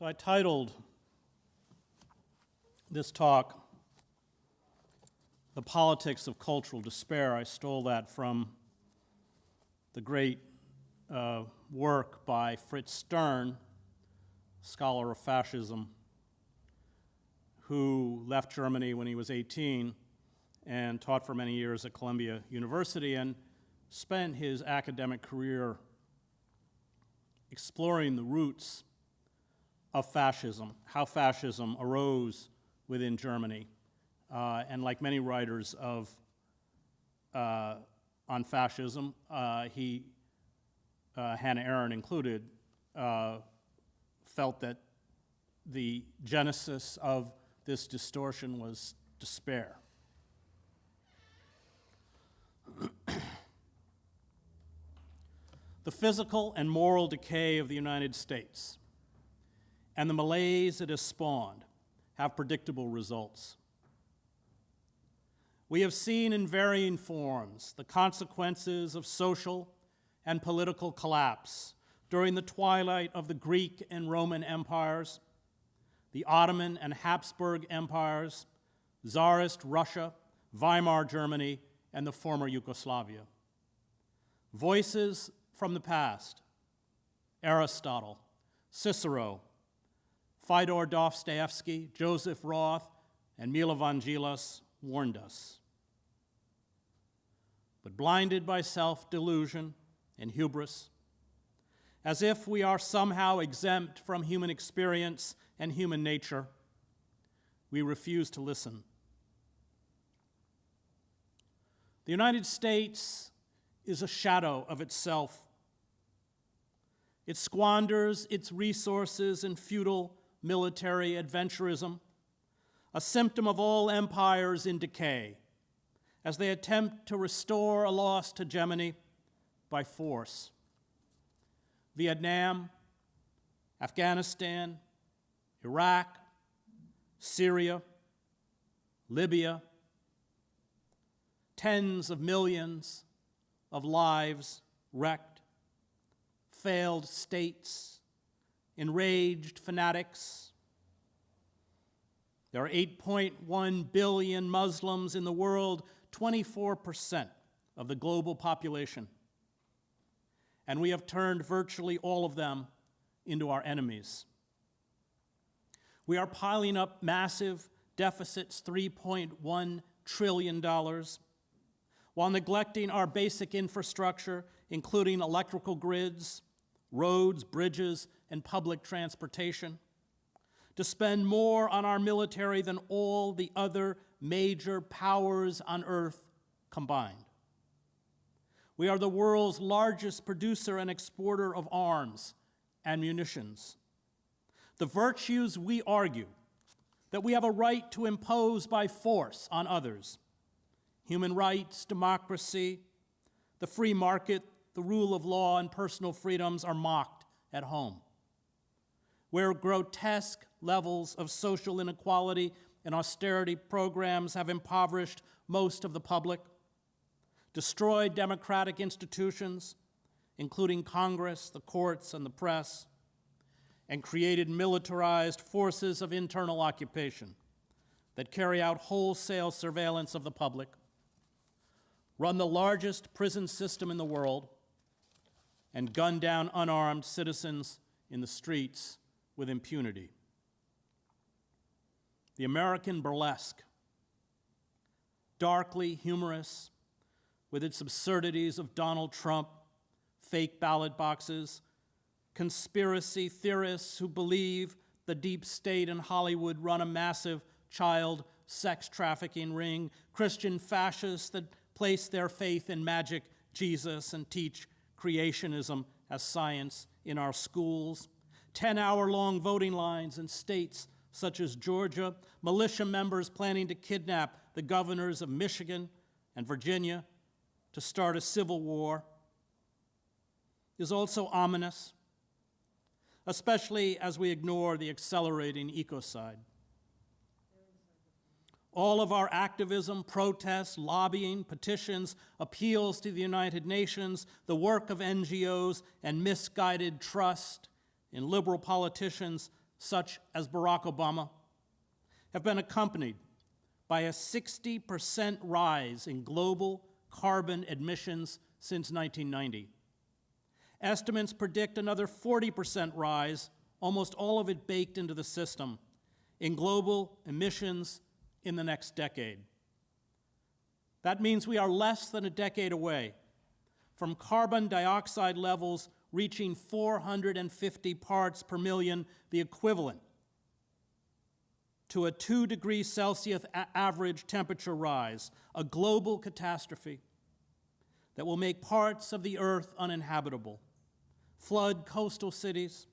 So I titled this talk, "The Politics of Cultural Despair." I stole that from the great work by Fritz Stern, scholar of fascism, who left Germany when he was 18 and taught for many years at Columbia University and spent his academic career exploring the roots of fascism, how fascism arose within Germany. And like many writers on fascism, Hannah Arendt included, felt that the genesis of this distortion was despair. The physical and moral decay of the United States and the malaise it has spawned have predictable results. We have seen in varying forms the consequences of social and political collapse during the twilight of the Greek and Roman empires, the Ottoman and Habsburg empires, Tsarist Russia, Weimar Germany, and the former Yugoslavia. Voices from the past, Aristotle, Cicero, Fyodor Dostoevsky, Joseph Roth, and Milo Vangelis warned us. But blinded by self-delusion and hubris, as if we are somehow exempt from human experience and human nature, we refuse to listen. The United States is a shadow of itself. It squanders its resources in futile military adventurism, a symptom of all empires in decay, as they attempt to restore a lost hegemony by force. Vietnam, Afghanistan, Iraq, Syria, Libya, tens of millions of lives wrecked, failed states, enraged fanatics. There are 8.1 billion Muslims in the world, 24% of the global population. And we have turned virtually all of them into our enemies. We are piling up massive deficits, $3.1 trillion, while neglecting our basic infrastructure, including electrical grids, roads, bridges, and public transportation, to spend more on our military than all the other major powers on earth combined. We are the world's largest producer and exporter of arms and munitions. The virtues we argue that we have a right to impose by force on others, human rights, democracy, the free market, the rule of law, and personal freedoms, are mocked at home, where grotesque levels of social inequality and austerity programs have impoverished most of the public, destroyed democratic institutions, including Congress, the courts, and the press, and created militarized forces of internal occupation that carry out wholesale surveillance of the public, run the largest prison system in the world, and gun down unarmed citizens in the streets with impunity. The American burlesque, darkly humorous, with its absurdities of Donald Trump, fake ballot boxes, conspiracy theorists who believe the deep state in Hollywood run a massive child sex trafficking ring, Christian fascists that place their faith in magic Jesus and teach creationism as science in our schools, 10-hour-long voting lines in states such as Georgia, militia members planning to kidnap the governors of Michigan and Virginia to start a civil war, is also ominous, especially as we ignore the accelerating ecocide. All of our activism, protests, lobbying, petitions, appeals to the United Nations, the work of NGOs, and misguided trust in liberal politicians such as Barack Obama, have been accompanied by a 60% rise in global carbon emissions since 1990. Estimates predict another 40% rise, almost all of it baked into the system, in global emissions in the next decade. That means we are less than a decade away from carbon dioxide levels reaching 450 parts per million, the equivalent to a 2 degrees Celsius average temperature rise, a global catastrophe that will make parts of the earth uninhabitable, flood coastal cities,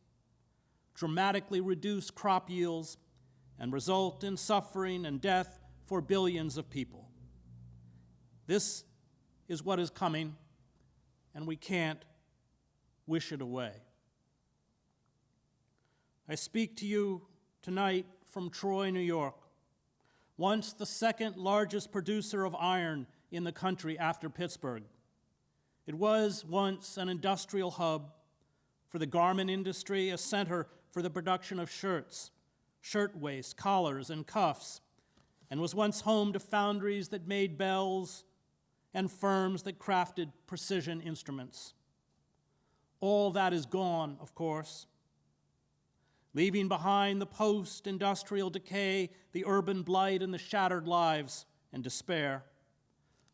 dramatically reduce crop yields, and result in suffering and death for billions of people. This is what is coming, and we can't wish it away. I speak to you tonight from Troy, New York, once the second largest producer of iron in the country after Pittsburgh. It was once an industrial hub for the garment industry, a center for the production of shirts, shirtwaists, collars, and cuffs, and was once home to foundries that made bells and firms that crafted precision instruments. All that is gone, of course, leaving behind the post-industrial decay, the urban blight, and the shattered lives and despair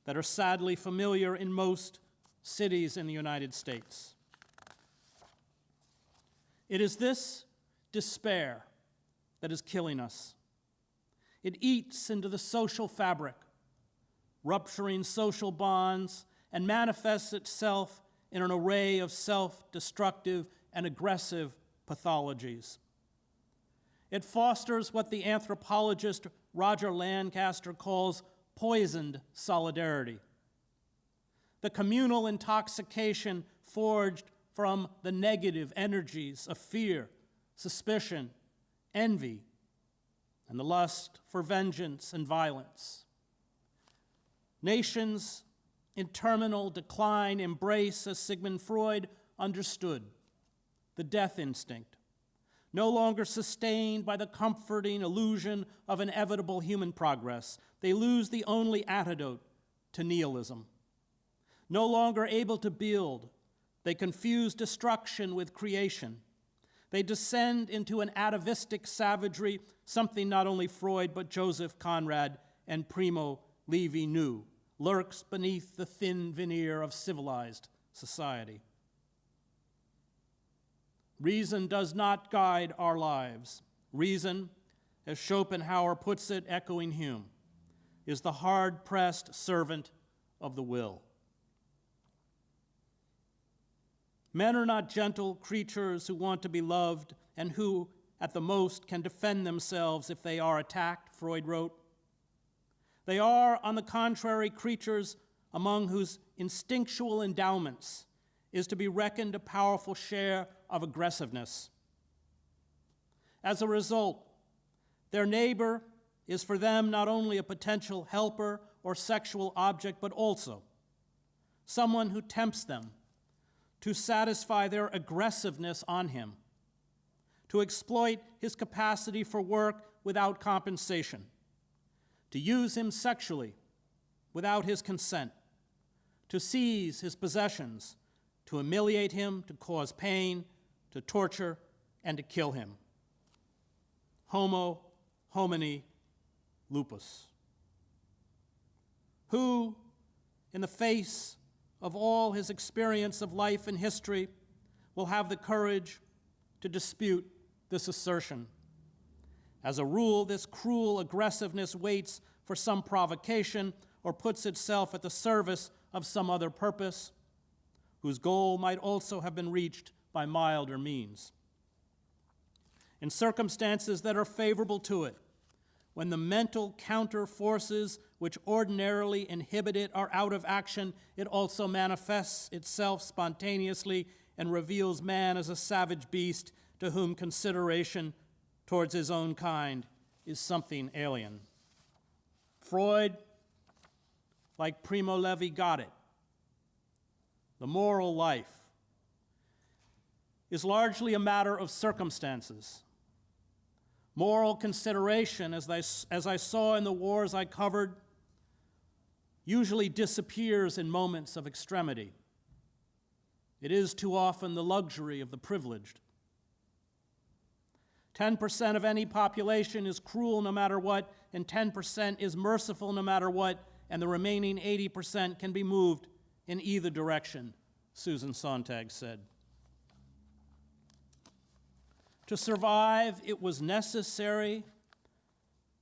that are sadly familiar in most cities in the United States. It is this despair that is killing us. It eats into the social fabric, rupturing social bonds, and manifests itself in an array of self-destructive and aggressive pathologies. It fosters what the anthropologist Roger Lancaster calls poisoned solidarity, the communal intoxication forged from the negative energies of fear, suspicion, envy, and the lust for vengeance and violence. Nations in terminal decline embrace, as Sigmund Freud understood, the death instinct, no longer sustained by the comforting illusion of inevitable human progress. They lose the only antidote to nihilism. No longer able to build, they confuse destruction with creation. They descend into an atavistic savagery, something not only Freud but Joseph Conrad and Primo Levi knew lurks beneath the thin veneer of civilized society. Reason does not guide our lives. Reason, as Schopenhauer puts it, echoing Hume, is the hard-pressed servant of the will. Men are not gentle creatures who want to be loved and who, at the most, can defend themselves if they are attacked, Freud wrote. They are, on the contrary, creatures among whose instinctual endowments is to be reckoned a powerful share of aggressiveness. As a result, their neighbor is for them not only a potential helper or sexual object, but also someone who tempts them to satisfy their aggressiveness on him, to exploit his capacity for work without compensation, to use him sexually without his consent, to seize his possessions, to humiliate him, to cause pain, to torture, and to kill him. Homo homini lupus. Who, in the face of all his experience of life and history, will have the courage to dispute this assertion? As a rule, this cruel aggressiveness waits for some provocation or puts itself at the service of some other purpose, whose goal might also have been reached by milder means. In circumstances that are favorable to it, when the mental counter forces which ordinarily inhibit it are out of action, it also manifests itself spontaneously and reveals man as a savage beast to whom consideration towards his own kind is something alien. Freud, like Primo Levi, got it. The moral life is largely a matter of circumstances, Moral consideration, as I saw in the wars I covered, usually disappears in moments of extremity. It is too often the luxury of the privileged. 10% of any population is cruel no matter what, and 10% is merciful no matter what, and the remaining 80% can be moved in either direction, Susan Sontag said. To survive, it was necessary,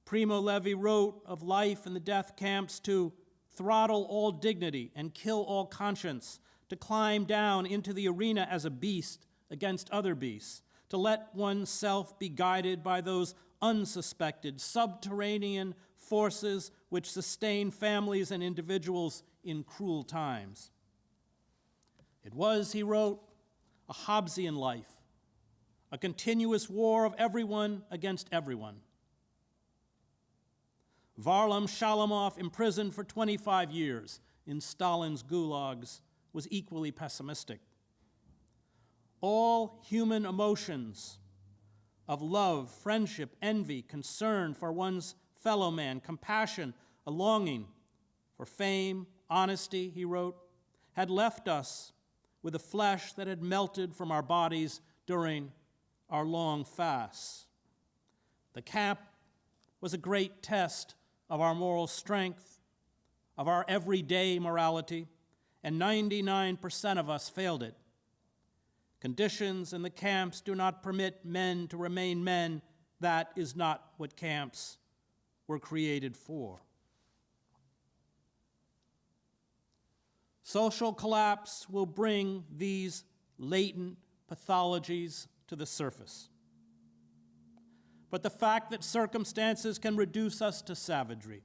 Primo Levi wrote of life in the death camps, to throttle all dignity and kill all conscience, to climb down into the arena as a beast against other beasts, to let oneself be guided by those unsuspected subterranean forces which sustain families and individuals in cruel times. It was, he wrote, a Hobbesian life, a continuous war of everyone against everyone. Varlam Shalamov, imprisoned for 25 years in Stalin's gulags, was equally pessimistic. All human emotions of love, friendship, envy, concern for one's fellow man, compassion, a longing for fame, honesty, he wrote, had left us with a flesh that had melted from our bodies during our long fasts. The camp was a great test of our moral strength, of our everyday morality, and 99% of us failed it. Conditions in the camps do not permit men to remain men. That is not what camps were created for. Social collapse will bring these latent pathologies to the surface. But the fact that circumstances can reduce us to savagery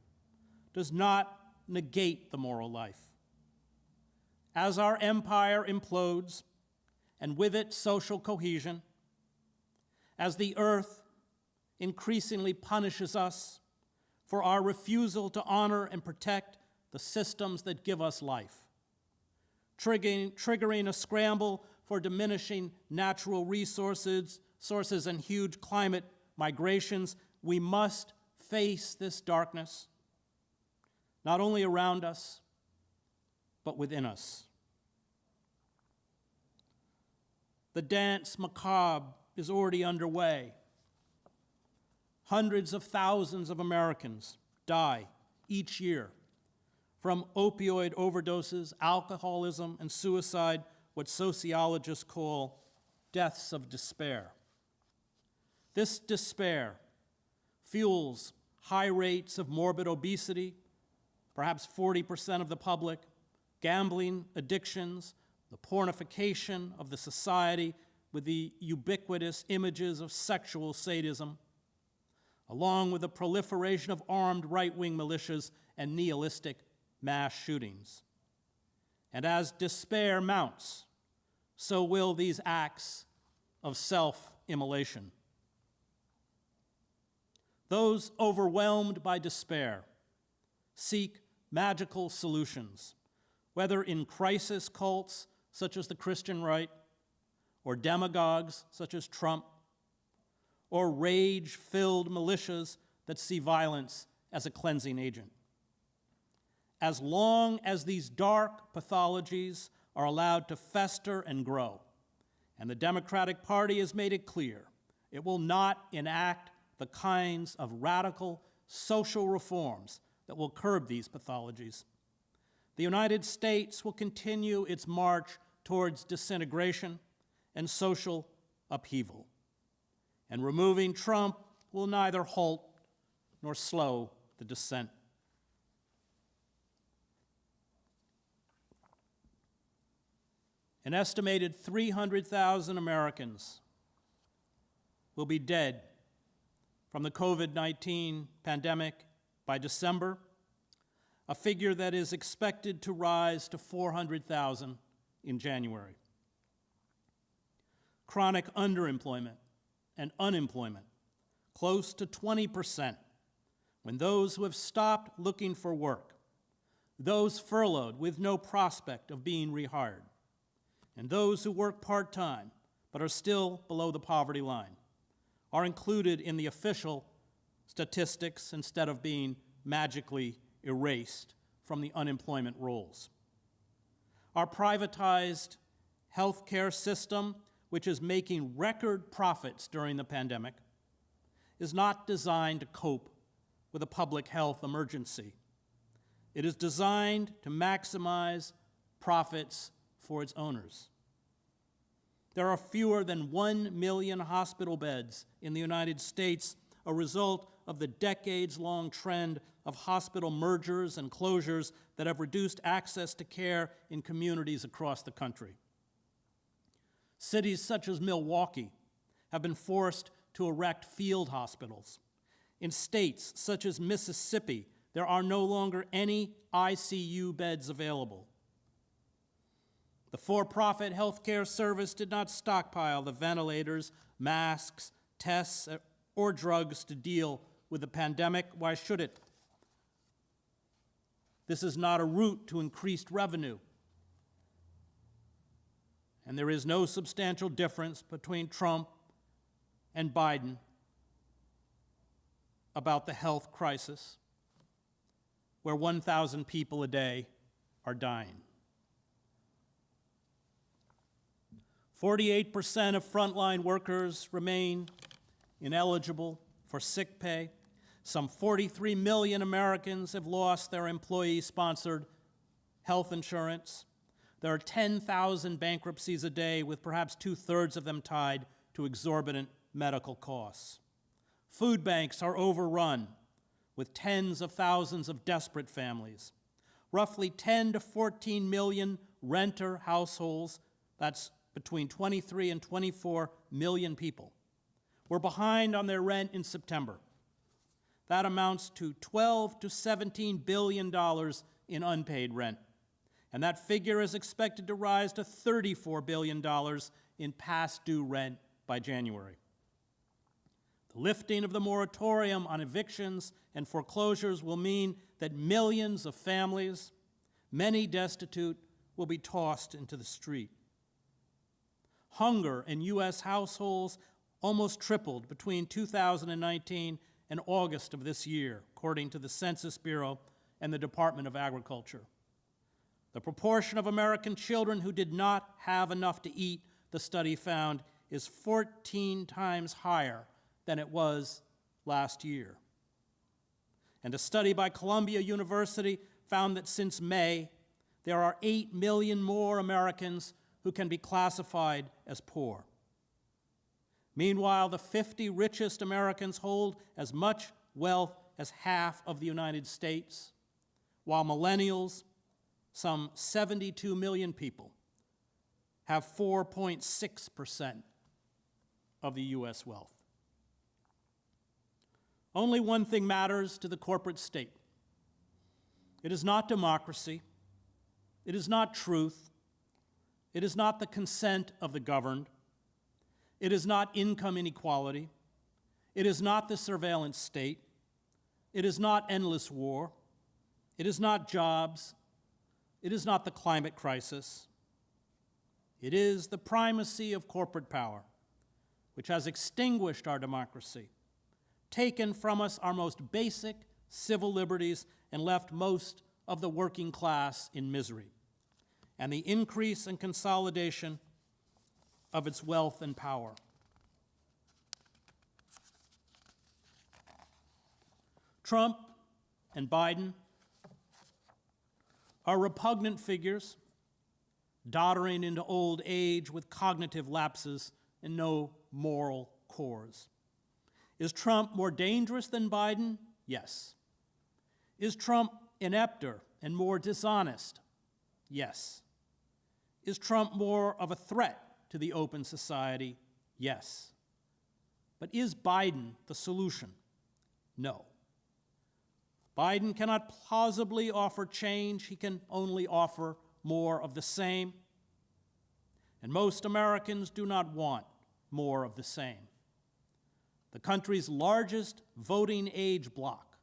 does not negate the moral life. As our empire implodes, and with it social cohesion, as the earth increasingly punishes us for our refusal to honor and protect the systems that give us life, triggering a scramble for diminishing natural resources and huge climate migrations, we must face this darkness, not only around us, but within us. The dance macabre is already underway. Hundreds of thousands of Americans die each year from opioid overdoses, alcoholism, and suicide, what sociologists call deaths of despair. This despair fuels high rates of morbid obesity, perhaps 40% of the public, gambling addictions, the pornification of the society with the ubiquitous images of sexual sadism, along with the proliferation of armed right-wing militias and nihilistic mass shootings. And as despair mounts, so will these acts of self-immolation. Those overwhelmed by despair seek magical solutions, whether in crisis cults such as the Christian right, or demagogues such as Trump, or rage-filled militias that see violence as a cleansing agent. As long as these dark pathologies are allowed to fester and grow, and the Democratic Party has made it clear it will not enact the kinds of radical social reforms that will curb these pathologies, the United States will continue its march towards disintegration and social upheaval. And removing Trump will neither halt nor slow the descent. An estimated 300,000 Americans will be dead from the COVID-19 pandemic by December, a figure that is expected to rise to 400,000 in January. Chronic underemployment and unemployment, close to 20%, when those who have stopped looking for work, those furloughed with no prospect of being rehired, and those who work part-time but are still below the poverty line, are included in the official statistics instead of being magically erased from the unemployment rolls. Our privatized healthcare system, which is making record profits during the pandemic, is not designed to cope with a public health emergency. It is designed to maximize profits for its owners. There are fewer than 1 million hospital beds in the United States, a result of the decades-long trend of hospital mergers and closures that have reduced access to care in communities across the country. Cities such as Milwaukee have been forced to erect field hospitals. In states such as Mississippi, there are no longer any ICU beds available. The for-profit healthcare service did not stockpile the ventilators, masks, tests, or drugs to deal with the pandemic. Why should it? This is not a route to increased revenue. And there is no substantial difference between Trump and Biden about the health crisis, where 1,000 people a day are dying. 48% of frontline workers remain ineligible for sick pay. Some 43 million Americans have lost their employee-sponsored health insurance. There are 10,000 bankruptcies a day, with perhaps two-thirds of them tied to exorbitant medical costs. Food banks are overrun with tens of thousands of desperate families. Roughly 10 to 14 million renter households, that's between 23 and 24 million people, were behind on their rent in September. That amounts to $12 to $17 billion in unpaid rent. And that figure is expected to rise to $34 billion in past due rent by January. The lifting of the moratorium on evictions and foreclosures will mean that millions of families, many destitute, will be tossed into the street. Hunger in U.S. households almost tripled between 2019 and August of this year, according to the Census Bureau and the Department of Agriculture. The proportion of American children who did not have enough to eat, the study found, is 14 times higher than it was last year. And a study by Columbia University found that since May, there are 8 million more Americans who can be classified as poor. Meanwhile, the 50 richest Americans hold as much wealth as half of the United States, while millennials, some 72 million people, have 4.6% of the U.S. wealth. Only one thing matters to the corporate state. It is not democracy. It is not truth. It is not the consent of the governed. It is not income inequality. It is not the surveillance state. It is not endless war. It is not jobs. It is not the climate crisis. It is the primacy of corporate power, which has extinguished our democracy, taken from us our most basic civil liberties, and left most of the working class in misery, and the increase and consolidation of its wealth and power. Trump and Biden are repugnant figures, doddering into old age with cognitive lapses and no moral cores. Is Trump more dangerous than Biden? Yes. Is Trump inepter and more dishonest? Yes. Is Trump more of a threat to the open society? Yes. But is Biden the solution? No. Biden cannot plausibly offer change. He can only offer more of the same. And most Americans do not want more of the same. The country's largest voting age bloc,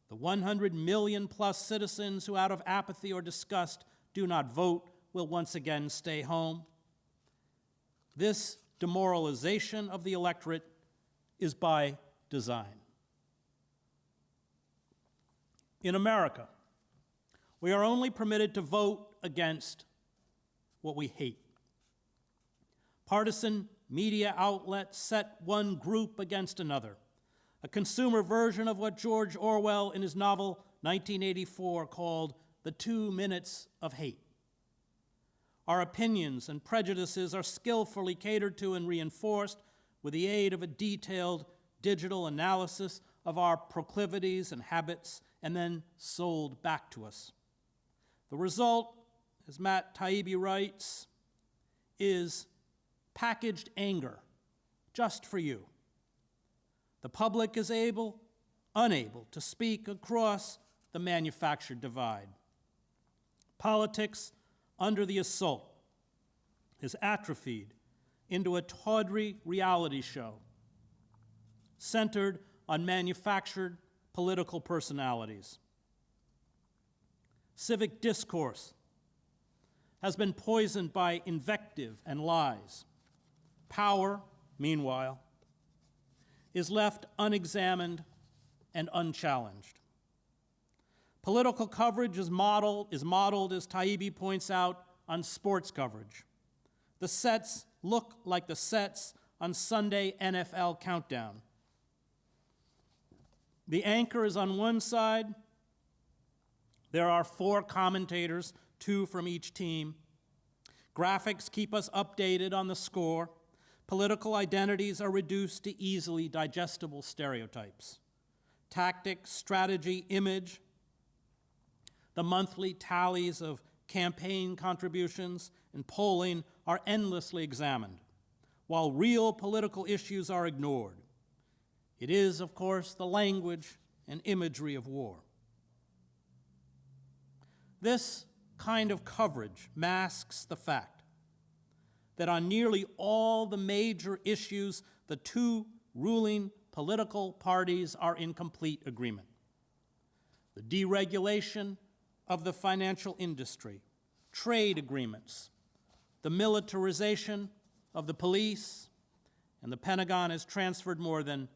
the 100 million plus citizens who out of apathy or disgust do not vote, will once again stay home. This demoralization of the electorate is by design. In America, we are only permitted to vote against what we hate. Partisan media outlets set one group against another, a consumer version of what George Orwell in his novel 1984 called the 2 minutes of hate. Our opinions and prejudices are skillfully catered to and reinforced with the aid of a detailed digital analysis of our proclivities and habits, and then sold back to us. The result, as Matt Taibbi writes, is packaged anger just for you. The public is unable to speak across the manufactured divide. Politics, under the assault, is atrophied into a tawdry reality show centered on manufactured political personalities. Civic discourse has been poisoned by invective and lies. Power, meanwhile, is left unexamined and unchallenged. Political coverage is modeled, as Taibbi points out, on sports coverage. The sets look like the sets on Sunday NFL Countdown. The anchor is on one side. There are 4 commentators, 2 from each team. Graphics keep us updated on the score. Political identities are reduced to easily digestible stereotypes. Tactics, strategy, image, the monthly tallies of campaign contributions and polling are endlessly examined, while real political issues are ignored. It is, of course, the language and imagery of war. This kind of coverage masks the fact that on nearly all the major issues, the 2 ruling political parties are in complete agreement. The deregulation of the financial industry, trade agreements, the militarization of the police, and the Pentagon has transferred more than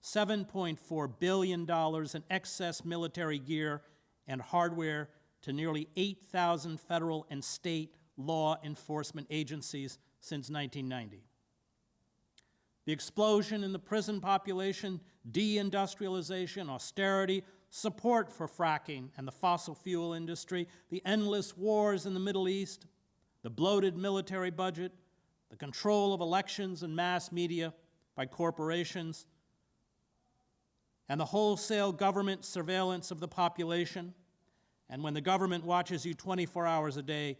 $7.4 billion in excess military gear and hardware to nearly 8,000 federal and state law enforcement agencies since 1990. The explosion in the prison population, deindustrialization, austerity, support for fracking and the fossil fuel industry, the endless wars in the Middle East, the bloated military budget, the control of elections and mass media by corporations, and the wholesale government surveillance of the population. And when the government watches you 24 hours a day,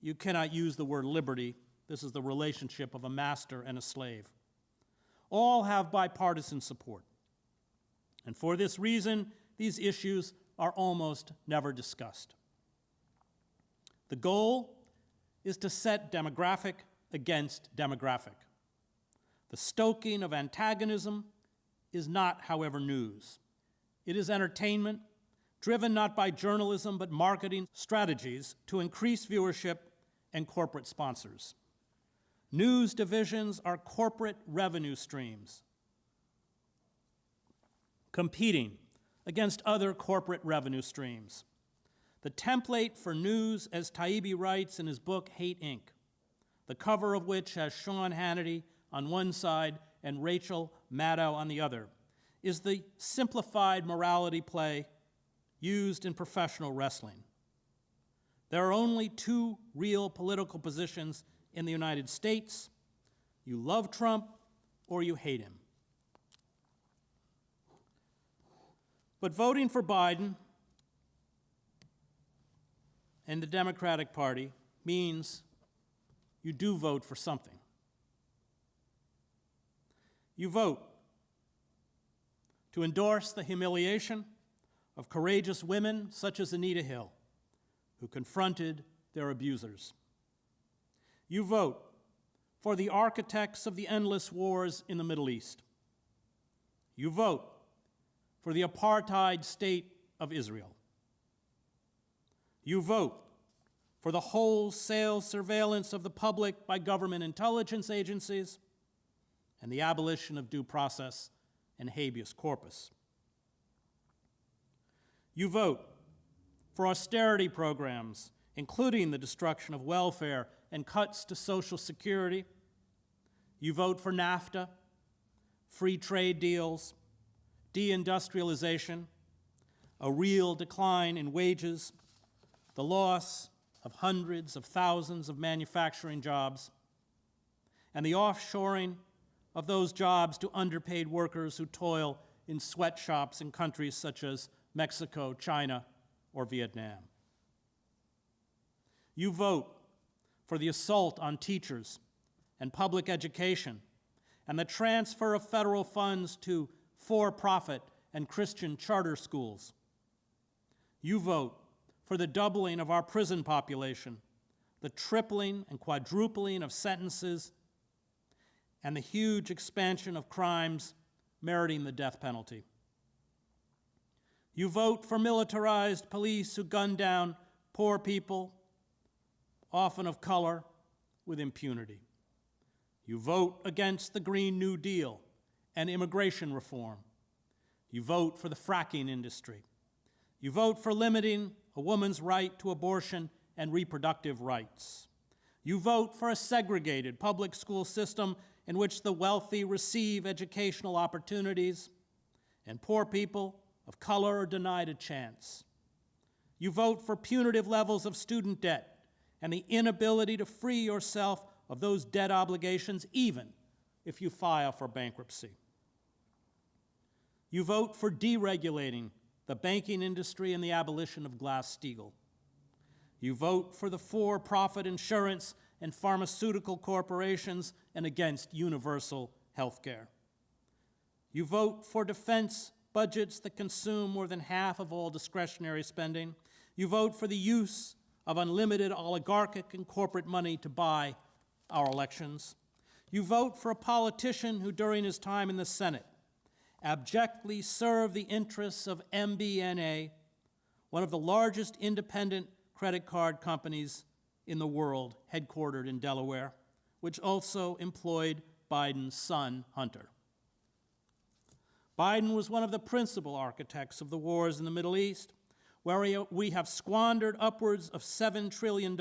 you cannot use the word liberty. This is the relationship of a master and a slave. All have bipartisan support. And for this reason, these issues are almost never discussed. The goal is to set demographic against demographic. The stoking of antagonism is not, however, news. It is entertainment, driven not by journalism but marketing strategies to increase viewership and corporate sponsors. News divisions are corporate revenue streams competing against other corporate revenue streams. The template for news, as Taibbi writes in his book, Hate Inc., the cover of which has Sean Hannity on one side and Rachel Maddow on the other, is the simplified morality play used in professional wrestling. There are only 2 real political positions in the United States. You love Trump or you hate him. But voting for Biden and the Democratic Party means you do vote for something. You vote to endorse the humiliation of courageous women such as Anita Hill, who confronted their abusers. You vote for the architects of the endless wars in the Middle East. You vote for the apartheid state of Israel. You vote for the wholesale surveillance of the public by government intelligence agencies. and the abolition of due process and habeas corpus. You vote for austerity programs, including the destruction of welfare and cuts to Social Security. You vote for NAFTA, free trade deals, deindustrialization, a real decline in wages, the loss of hundreds of thousands of manufacturing jobs, and the offshoring of those jobs to underpaid workers who toil in sweatshops in countries such as Mexico, China, or Vietnam. You vote for the assault on teachers and public education and the transfer of federal funds to for-profit and Christian charter schools. You vote for the doubling of our prison population, the tripling and quadrupling of sentences, and the huge expansion of crimes meriting the death penalty. You vote for militarized police who gun down poor people, often of color, with impunity. You vote against the Green New Deal and immigration reform. You vote for the fracking industry. You vote for limiting a woman's right to abortion and reproductive rights. You vote for a segregated public school system in which the wealthy receive educational opportunities and poor people of color are denied a chance. You vote for punitive levels of student debt and the inability to free yourself of those debt obligations even if you file for bankruptcy. You vote for deregulating the banking industry and the abolition of Glass-Steagall. You vote for the for-profit insurance and pharmaceutical corporations and against universal health care. You vote for defense budgets that consume more than half of all discretionary spending. You vote for the use of unlimited oligarchic and corporate money to buy our elections. You vote for a politician who, during his time in the Senate, abjectly served the interests of MBNA, one of the largest independent credit card companies in the world, headquartered in Delaware, which also employed Biden's son, Hunter. Biden was one of the principal architects of the wars in the Middle East, where we have squandered upwards of $7 trillion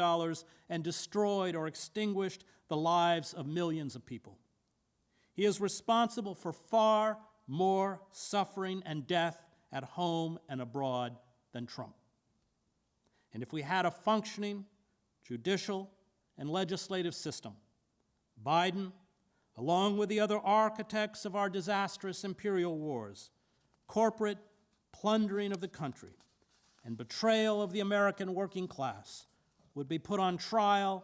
and destroyed or extinguished the lives of millions of people. He is responsible for far more suffering and death at home and abroad than Trump. And if we had a functioning judicial and legislative system, Biden, along with the other architects of our disastrous imperial wars, corporate plundering of the country, and betrayal of the American working class, would be put on trial,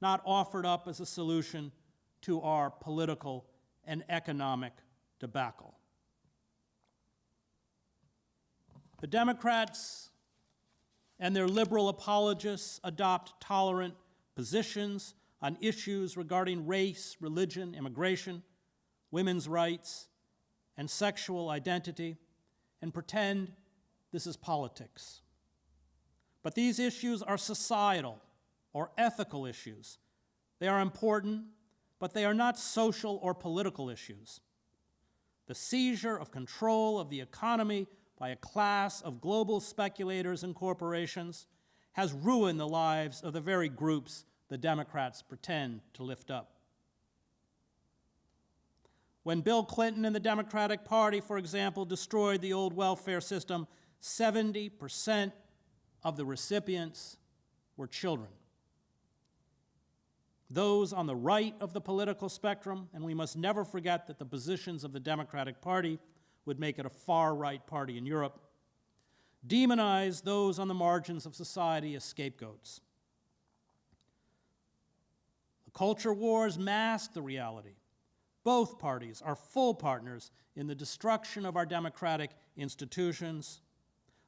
not offered up as a solution to our political and economic debacle. The Democrats and their liberal apologists adopt tolerant positions on issues regarding race, religion, immigration, women's rights, and sexual identity, and pretend this is politics. But these issues are societal or ethical issues. They are important, but they are not social or political issues. The seizure of control of the economy by a class of global speculators and corporations has ruined the lives of the very groups the Democrats pretend to lift up. When Bill Clinton and the Democratic Party, for example, destroyed the old welfare system, 70% of the recipients were children. Those on the right of the political spectrum, and we must never forget that the positions of the Democratic Party would make it a far-right party in Europe, demonize those on the margins of society as scapegoats. The culture wars mask the reality. Both parties are full partners in the destruction of our democratic institutions.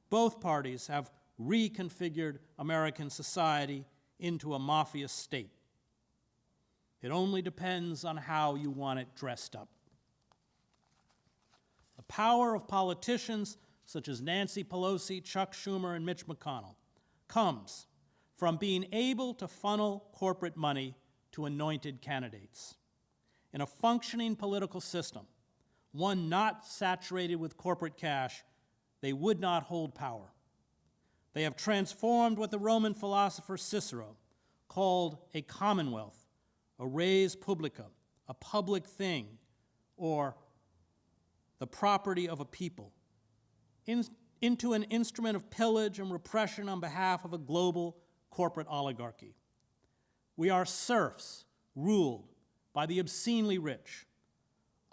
Both parties have reconfigured American society into a mafia state. It only depends on how you want it dressed up. The power of politicians such as Nancy Pelosi, Chuck Schumer, and Mitch McConnell comes from being able to funnel corporate money to anointed candidates. in a functioning political system, one not saturated with corporate cash, they would not hold power. They have transformed what the Roman philosopher Cicero called a commonwealth, a res publica, a public thing, or the property of a people, into an instrument of pillage and repression on behalf of a global corporate oligarchy. We are serfs ruled by the obscenely rich,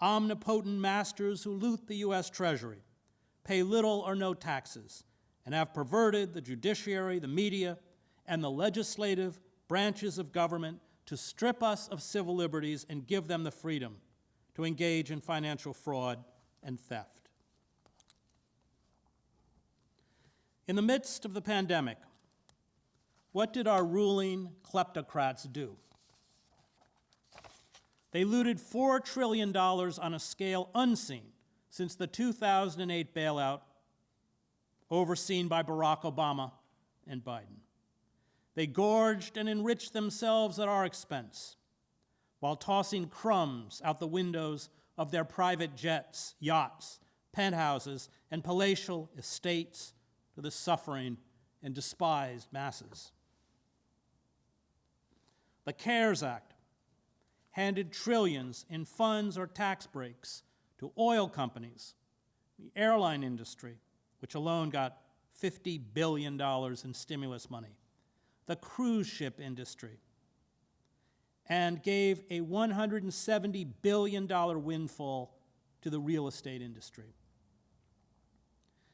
omnipotent masters who loot the U.S. Treasury, pay little or no taxes, and have perverted the judiciary, the media, and the legislative branches of government to strip us of civil liberties and give them the freedom to engage in financial fraud and theft. In the midst of the pandemic, what did our ruling kleptocrats do? They looted $4 trillion on a scale unseen since the 2008 bailout overseen by Barack Obama and Biden. They gorged and enriched themselves at our expense, while tossing crumbs out the windows of their private jets, yachts, penthouses, and palatial estates to the suffering and despised masses. The CARES Act handed trillions in funds or tax breaks to oil companies, the airline industry, which alone got $50 billion in stimulus money, the cruise ship industry, and gave a $170 billion windfall to the real estate industry.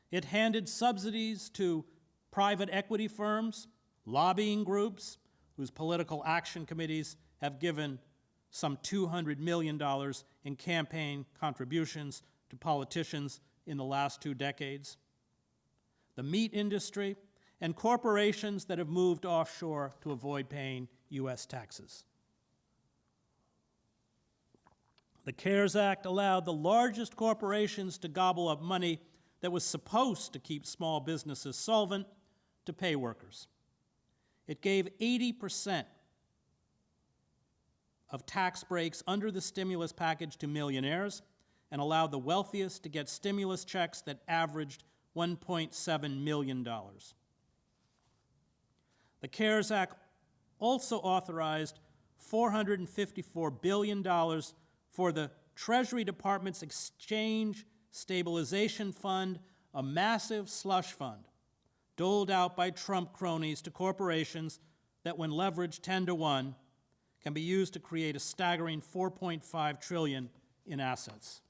It handed subsidies to private equity firms, lobbying groups, whose political action committees have given some $200 million in campaign contributions to politicians in the last 2 decades, the meat industry, and corporations that have moved offshore to avoid paying U.S. taxes. The CARES Act allowed the largest corporations to gobble up money that was supposed to keep small businesses solvent to pay workers. It gave 80% of tax breaks under the stimulus package to millionaires and allowed the wealthiest to get stimulus checks that averaged $1.7 million. The CARES Act also authorized $454 billion for the Treasury Department's Exchange Stabilization Fund, a massive slush fund doled out by Trump cronies to corporations that, when leveraged 10-to-1, can be used to create a staggering $4.5 trillion in assets.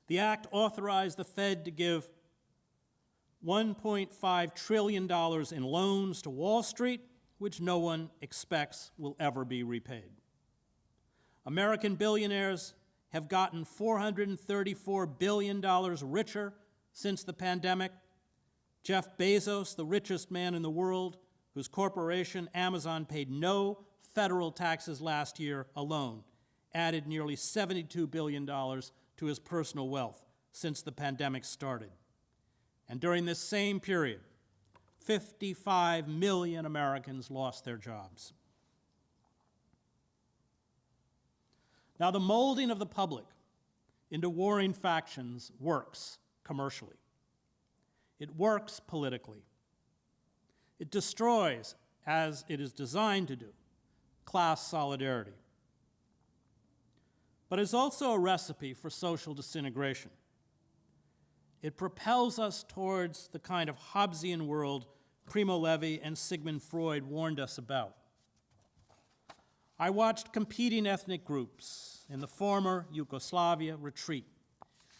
The act authorized the Fed to give $1.5 trillion in loans to Wall Street, which no one expects will ever be repaid. American billionaires have gotten $434 billion richer since the pandemic. Jeff Bezos, the richest man in the world, whose corporation Amazon paid no federal taxes last year alone, added nearly $72 billion to his personal wealth since the pandemic started. And during this same period, 55 million Americans lost their jobs. Now, the molding of the public into warring factions works commercially. It works politically. It destroys, as it is designed to do, class solidarity. But it's also a recipe for social disintegration. It propels us towards the kind of Hobbesian world Primo Levi and Sigmund Freud warned us about. I watched competing ethnic groups in the former Yugoslavia retreat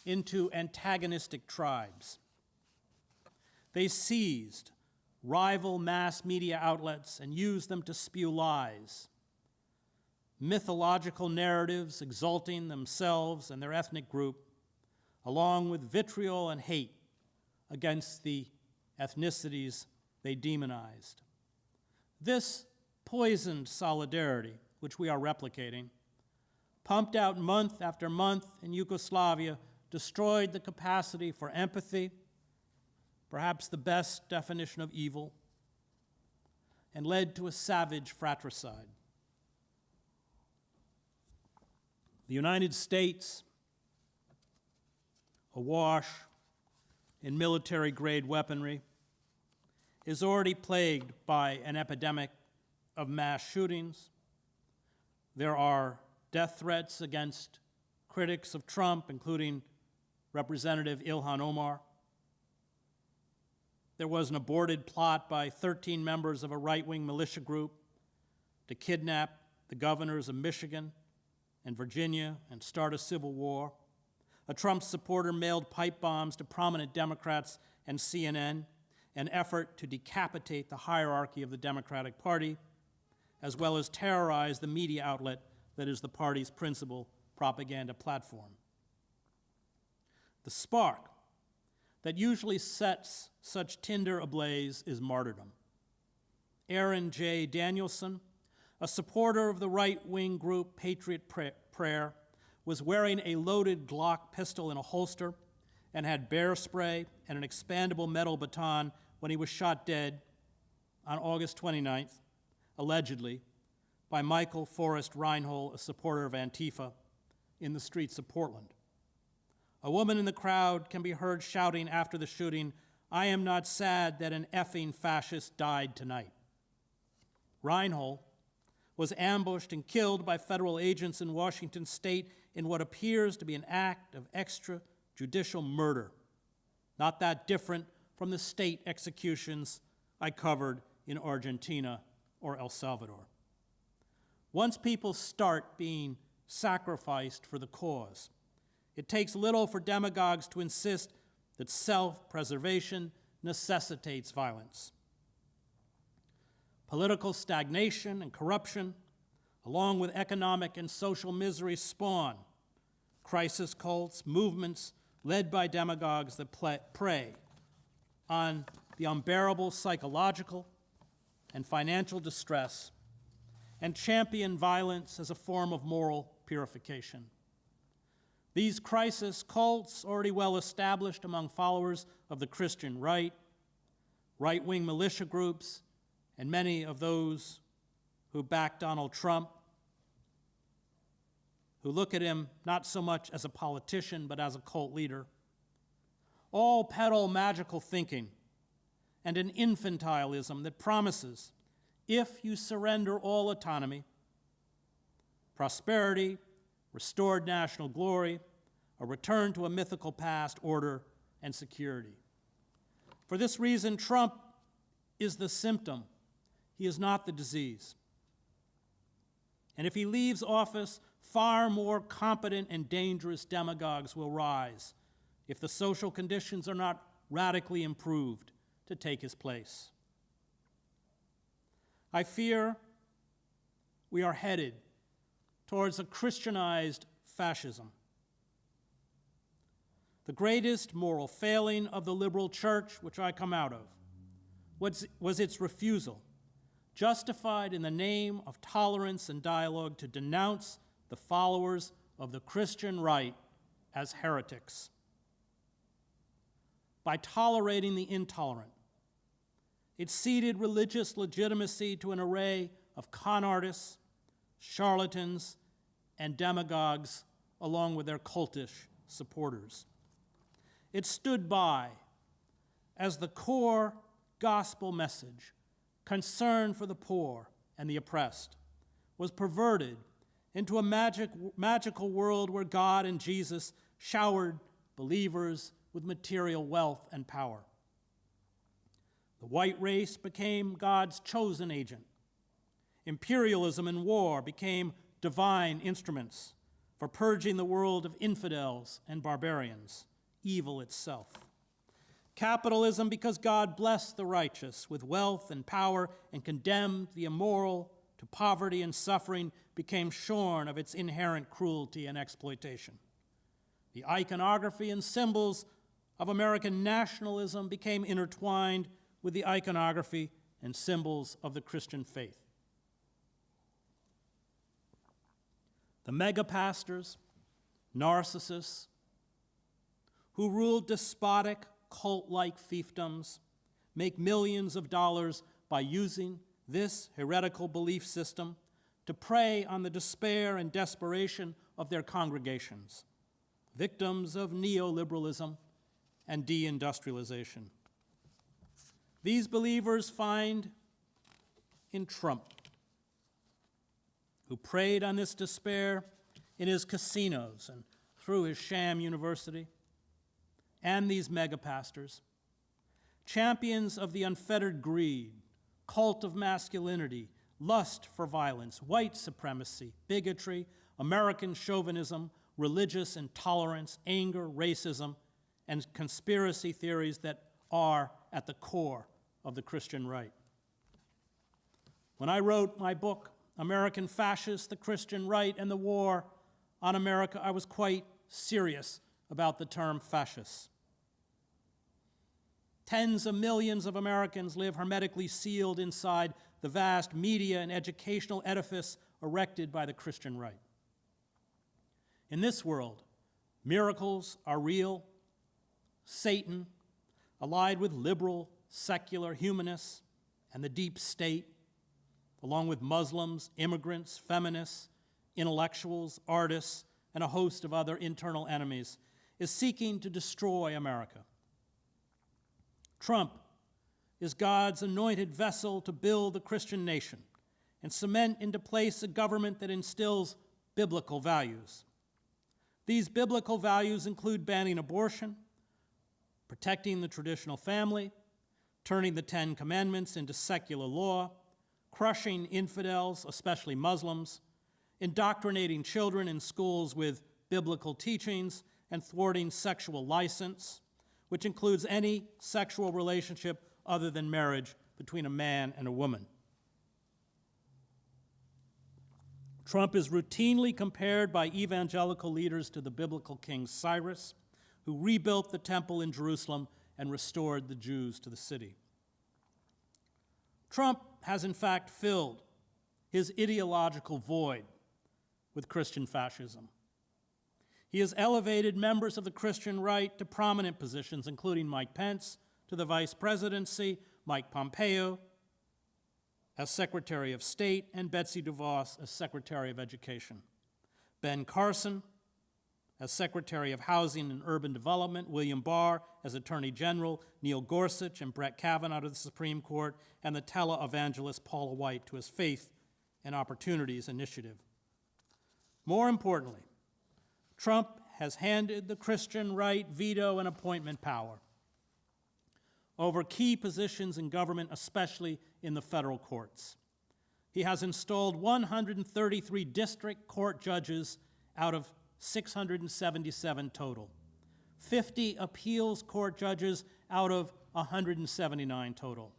into antagonistic tribes. They seized rival mass media outlets and used them to spew lies, mythological narratives exalting themselves and their ethnic group, along with vitriol and hate against the ethnicities they demonized. This poisoned solidarity, which we are replicating, pumped out month after month in Yugoslavia, destroyed the capacity for empathy, perhaps the best definition of evil, and led to a savage fratricide. The United States, awash in military-grade weaponry, is already plagued by an epidemic of mass shootings. There are death threats against critics of Trump, including Representative Ilhan Omar. There was an aborted plot by 13 members of a right-wing militia group to kidnap the governors of Michigan and Virginia and start a civil war. A Trump supporter mailed pipe bombs to prominent Democrats and CNN, an effort to decapitate the hierarchy of the Democratic Party, as well as terrorize the media outlet that is the party's principal propaganda platform. The spark that usually sets such tinder ablaze is martyrdom. Aaron J. Danielson, a supporter of the right-wing group Patriot Prayer, was wearing a loaded Glock pistol in a holster and had bear spray and an expandable metal baton when he was shot dead on August 29th, allegedly, by Michael Forrest Reinhold, a supporter of Antifa, in the streets of Portland. A woman in the crowd can be heard shouting after the shooting, "I am not sad that an effing fascist died tonight." Reinhold was ambushed and killed by federal agents in Washington state in what appears to be an act of extrajudicial murder, not that different from the state executions I covered in Argentina or El Salvador. Once people start being sacrificed for the cause, it takes little for demagogues to insist that self-preservation necessitates violence. Political stagnation and corruption, along with economic and social misery, spawn crisis cults, movements led by demagogues that prey on the unbearable psychological and financial distress and champion violence as a form of moral purification. These crisis cults, already well established among followers of the Christian right, right-wing militia groups, and many of those who back Donald Trump, who look at him not so much as a politician but as a cult leader, all peddle magical thinking and an infantilism that promises, if you surrender all autonomy, prosperity, restored national glory, a return to a mythical past, order, and security. For this reason, Trump is the symptom. He is not the disease. And if he leaves office, far more competent and dangerous demagogues will rise if the social conditions are not radically improved to take his place. I fear we are headed towards a Christianized fascism. The greatest moral failing of the liberal church, which I come out of, was its refusal, justified in the name of tolerance and dialogue, to denounce the followers of the Christian right as heretics. By tolerating the intolerant, it ceded religious legitimacy to an array of con artists, charlatans, and demagogues, along with their cultish supporters. It stood by as the core gospel message, concern for the poor and the oppressed, was perverted into a magical world where God and Jesus showered believers with material wealth and power. The white race became God's chosen agent. Imperialism and war became divine instruments for purging the world of infidels and barbarians, evil itself. Capitalism, because God blessed the righteous with wealth and power and condemned the immoral to poverty and suffering, became shorn of its inherent cruelty and exploitation. The iconography and symbols of American nationalism became intertwined with the iconography and symbols of the Christian faith. The megapastors, narcissists, who rule despotic, cult-like fiefdoms, make millions of dollars by using this heretical belief system to prey on the despair and desperation of their congregations, victims of neoliberalism and deindustrialization. These believers find in Trump, who preyed on this despair in his casinos and through his sham university, and these megapastors, champions of the unfettered greed, cult of masculinity, lust for violence, white supremacy, bigotry, American chauvinism, religious intolerance, anger, racism, and conspiracy theories that are at the core of the Christian right. When I wrote my book, American Fascists, the Christian Right, and the War on America, I was quite serious about the term fascists. Tens of millions of Americans live hermetically sealed inside the vast media and educational edifice erected by the Christian right. In this world, miracles are real. Satan, allied with liberal, secular humanists and the deep state, along with Muslims, immigrants, feminists, intellectuals, artists, and a host of other internal enemies, is seeking to destroy America. Trump is God's anointed vessel to build the Christian nation and cement into place a government that instills biblical values. These biblical values include banning abortion, protecting the traditional family, turning the Ten Commandments into secular law, crushing infidels, especially Muslims, indoctrinating children in schools with biblical teachings, and thwarting sexual license, which includes any sexual relationship other than marriage between a man and a woman. Trump is routinely compared by evangelical leaders to the biblical King Cyrus, who rebuilt the temple in Jerusalem and restored the Jews to the city. Trump has in fact filled his ideological void with Christian fascism. He has elevated members of the Christian right to prominent positions, including Mike Pence to the vice presidency, Mike Pompeo as Secretary of State, and Betsy DeVos as Secretary of Education. Ben Carson as Secretary of Housing and Urban Development, William Barr as Attorney General, Neil Gorsuch and Brett Kavanaugh to the Supreme Court, and the televangelist Paula White to his Faith and Opportunities Initiative. More importantly, Trump has handed the Christian right veto and appointment power over key positions in government, especially in the federal courts. He has installed 133 district court judges out of 677 total, 50 appeals court judges out of 179 total,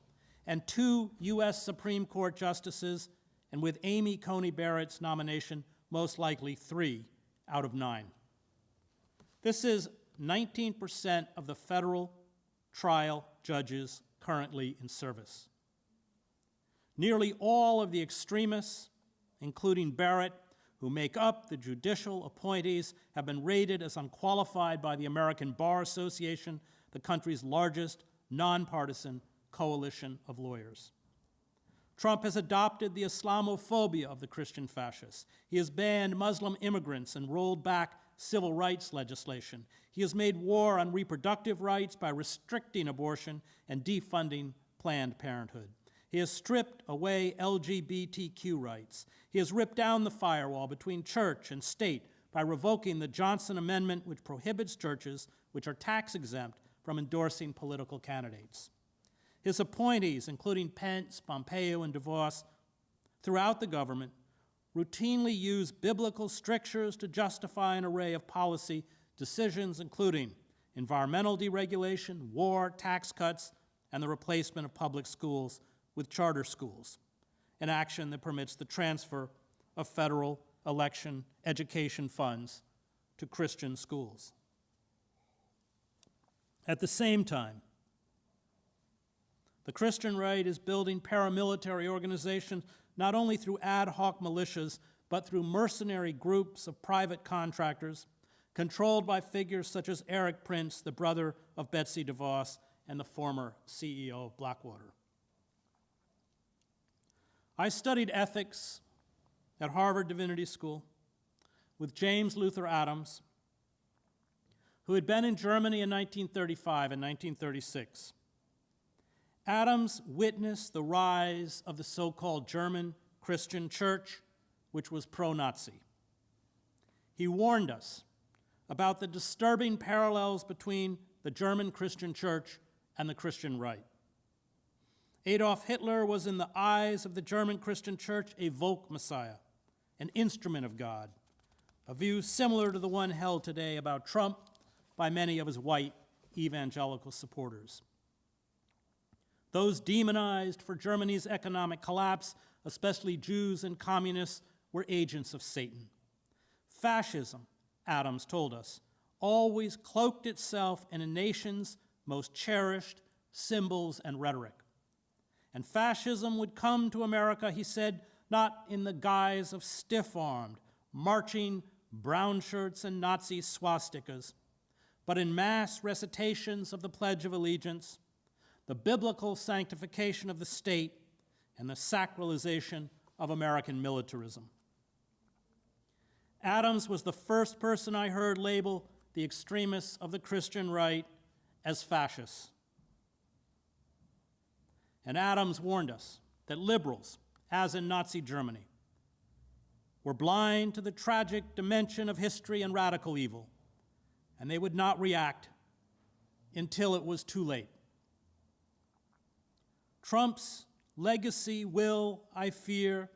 and 2 U.S. Supreme Court justices, and with Amy Coney Barrett's nomination, most likely 3 out of 9. This is 19% of the federal trial judges currently in service. Nearly all of the extremists, including Barrett, who make up the judicial appointees, have been rated as unqualified by the American Bar Association, the country's largest nonpartisan coalition of lawyers. Trump has adopted the Islamophobia of the Christian fascists. He has banned Muslim immigrants and rolled back civil rights legislation. He has made war on reproductive rights by restricting abortion and defunding Planned Parenthood. He has stripped away LGBTQ rights. He has ripped down the firewall between church and state by revoking the Johnson Amendment, which prohibits churches, which are tax-exempt, from endorsing political candidates. His appointees, including Pence, Pompeo, and DeVos, throughout the government, routinely use biblical strictures to justify an array of policy decisions, including environmental deregulation, war, tax cuts, and the replacement of public schools with charter schools, an action that permits the transfer of federal election education funds to Christian schools. At the same time, the Christian right is building paramilitary organizations not only through ad hoc militias, but through mercenary groups of private contractors controlled by figures such as Eric Prince, the brother of Betsy DeVos and the former CEO of Blackwater. I studied ethics at Harvard Divinity School. with James Luther Adams, who had been in Germany in 1935 and 1936. Adams witnessed the rise of the so-called German Christian church, which was pro-Nazi. He warned us about the disturbing parallels between the German Christian church and the Christian right. Adolf Hitler was, in the eyes of the German Christian church, a Volk Messiah, an instrument of God, a view similar to the one held today about Trump by many of his white evangelical supporters. Those demonized for Germany's economic collapse, especially Jews and communists, were agents of Satan. Fascism, Adams told us, always cloaked itself in a nation's most cherished symbols and rhetoric. And fascism would come to America, he said, not in the guise of stiff-armed, marching brown shirts and Nazi swastikas, but in mass recitations of the Pledge of Allegiance, the biblical sanctification of the state, and the sacralization of American militarism. Adams was the first person I heard label the extremists of the Christian right as fascists. And Adams warned us that liberals, as in Nazi Germany, were blind to the tragic dimension of history and radical evil, and they would not react until it was too late. Trump's legacy will, I fear,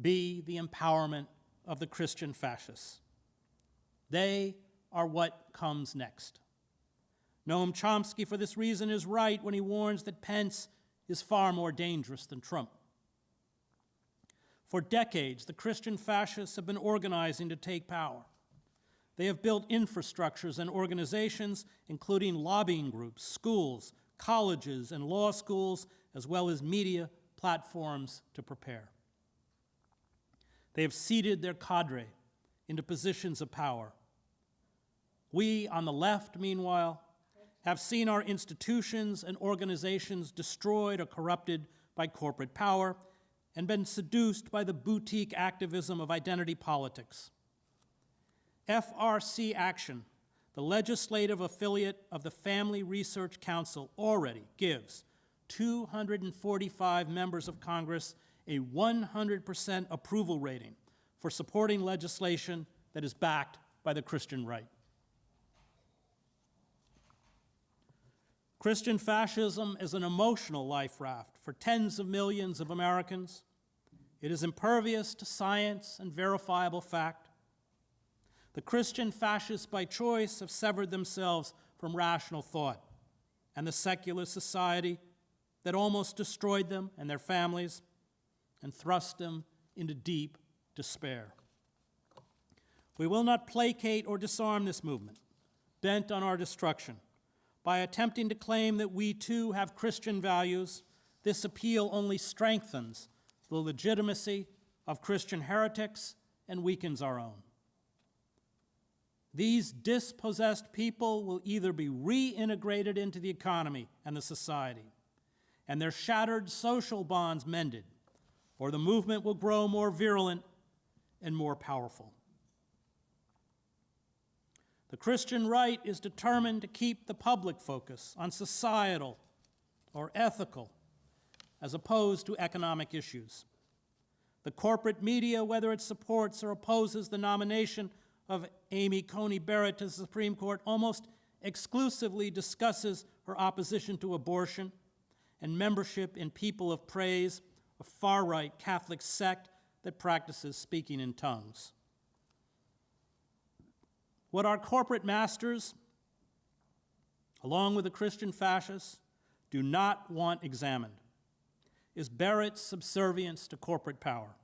be the empowerment of the Christian fascists. They are what comes next. Noam Chomsky, for this reason, is right when he warns that Pence is far more dangerous than Trump. For decades, the Christian fascists have been organizing to take power. They have built infrastructures and organizations, including lobbying groups, schools, colleges, and law schools, as well as media platforms to prepare. They have seeded their cadre into positions of power. We on the left, meanwhile, have seen our institutions and organizations destroyed or corrupted by corporate power and been seduced by the boutique activism of identity politics. FRC Action, the legislative affiliate of the Family Research Council, already gives 245 members of Congress a 100% approval rating for supporting legislation that is backed by the Christian right. Christian fascism is an emotional life raft for tens of millions of Americans. It is impervious to science and verifiable fact. The Christian fascists by choice have severed themselves from rational thought and the secular society that almost destroyed them and their families and thrust them into deep despair. We will not placate or disarm this movement, bent on our destruction. By attempting to claim that we too have Christian values, this appeal only strengthens the legitimacy of Christian heretics and weakens our own. These dispossessed people will either be reintegrated into the economy and the society, and their shattered social bonds mended, or the movement will grow more virulent and more powerful. The Christian right is determined to keep the public focus on societal or ethical as opposed to economic issues. The corporate media, whether it supports or opposes the nomination of Amy Coney Barrett to the Supreme Court, almost exclusively discusses her opposition to abortion and membership in People of Praise, a far-right Catholic sect that practices speaking in tongues. What our corporate masters, along with the Christian fascists, do not want examined is Barrett's subservience to corporate power,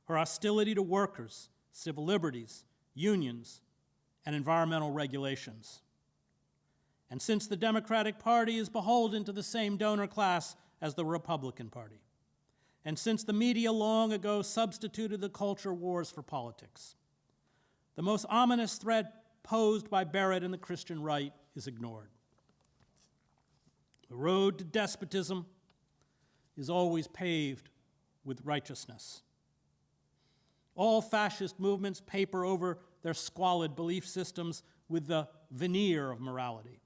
her hostility to workers, civil liberties, unions, and environmental regulations. And since the Democratic Party is beholden to the same donor class as the Republican Party, and since the media long ago substituted the culture wars for politics, the most ominous threat posed by Barrett and the Christian right is ignored. The road to despotism is always paved with righteousness. All fascist movements paper over their squalid belief systems with the veneer of morality.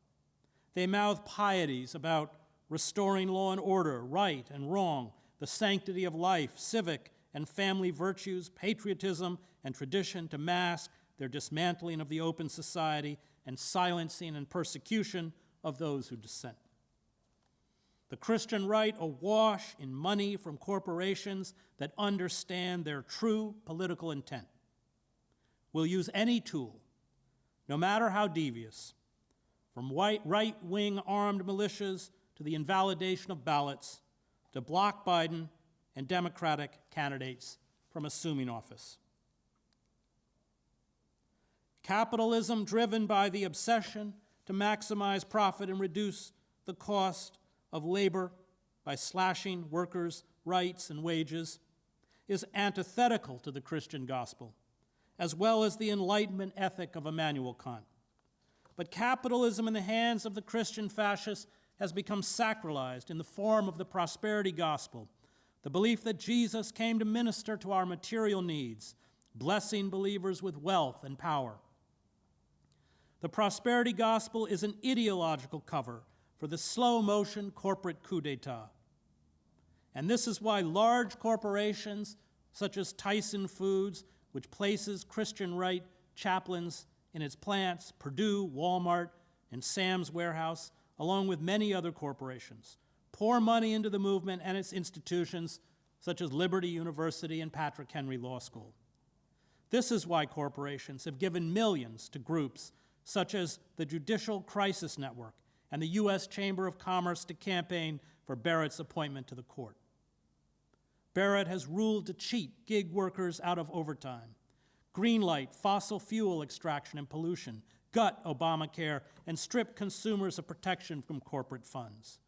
They mouth pieties about restoring law and order, right and wrong, the sanctity of life, civic and family virtues, patriotism and tradition to mask their dismantling of the open society and silencing and persecution of those who dissent. The Christian right, awash in money from corporations that understand their true political intent, will use any tool, no matter how devious, from right-wing armed militias to the invalidation of ballots, to block Biden and Democratic candidates from assuming office. Capitalism driven by the obsession to maximize profit and reduce the cost of labor by slashing workers' rights and wages is antithetical to the Christian gospel, as well as the Enlightenment ethic of Immanuel Kant. But capitalism in the hands of the Christian fascists has become sacralized in the form of the prosperity gospel, the belief that Jesus came to minister to our material needs, blessing believers with wealth and power. The prosperity gospel is an ideological cover for the slow-motion corporate coup d'etat. And this is why large corporations such as Tyson Foods, which places Christian right chaplains in its plants, Purdue, Walmart, and Sam's Warehouse, along with many other corporations, pour money into the movement and its institutions, such as Liberty University and Patrick Henry Law School. This is why corporations have given millions to groups such as the Judicial Crisis Network and the U.S. Chamber of Commerce to campaign for Barrett's appointment to the court. Barrett has ruled to cheat gig workers out of overtime, greenlight fossil fuel extraction and pollution, gut Obamacare, and strip consumers of protection from corporate funds.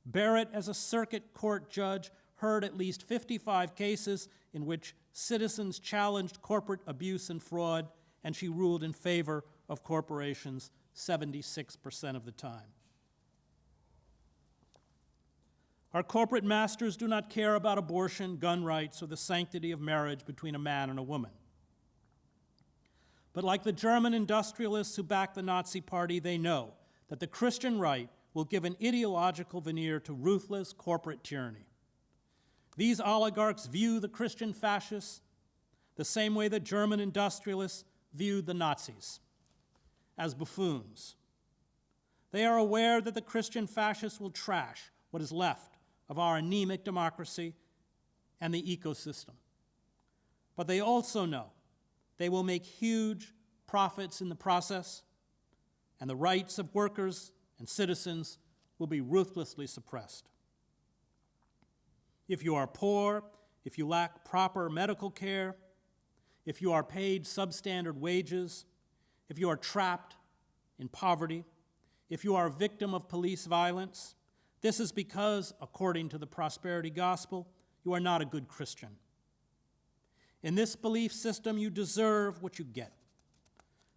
Barrett, as a circuit court judge, heard at least 55 cases in which citizens challenged corporate abuse and fraud, and she ruled in favor of corporations 76% of the time. Our corporate masters do not care about abortion, gun rights, or the sanctity of marriage between a man and a woman. But like the German industrialists who backed the Nazi Party, they know that the Christian right will give an ideological veneer to ruthless corporate tyranny. These oligarchs view the Christian fascists the same way the German industrialists viewed the Nazis, as buffoons. They are aware that the Christian fascists will trash what is left of our anemic democracy and the ecosystem. But they also know they will make huge profits in the process, and the rights of workers and citizens will be ruthlessly suppressed. If you are poor, if you lack proper medical care, if you are paid substandard wages, if you are trapped in poverty, if you are a victim of police violence, this is because, according to the prosperity gospel, you are not a good Christian. In this belief system, you deserve what you get.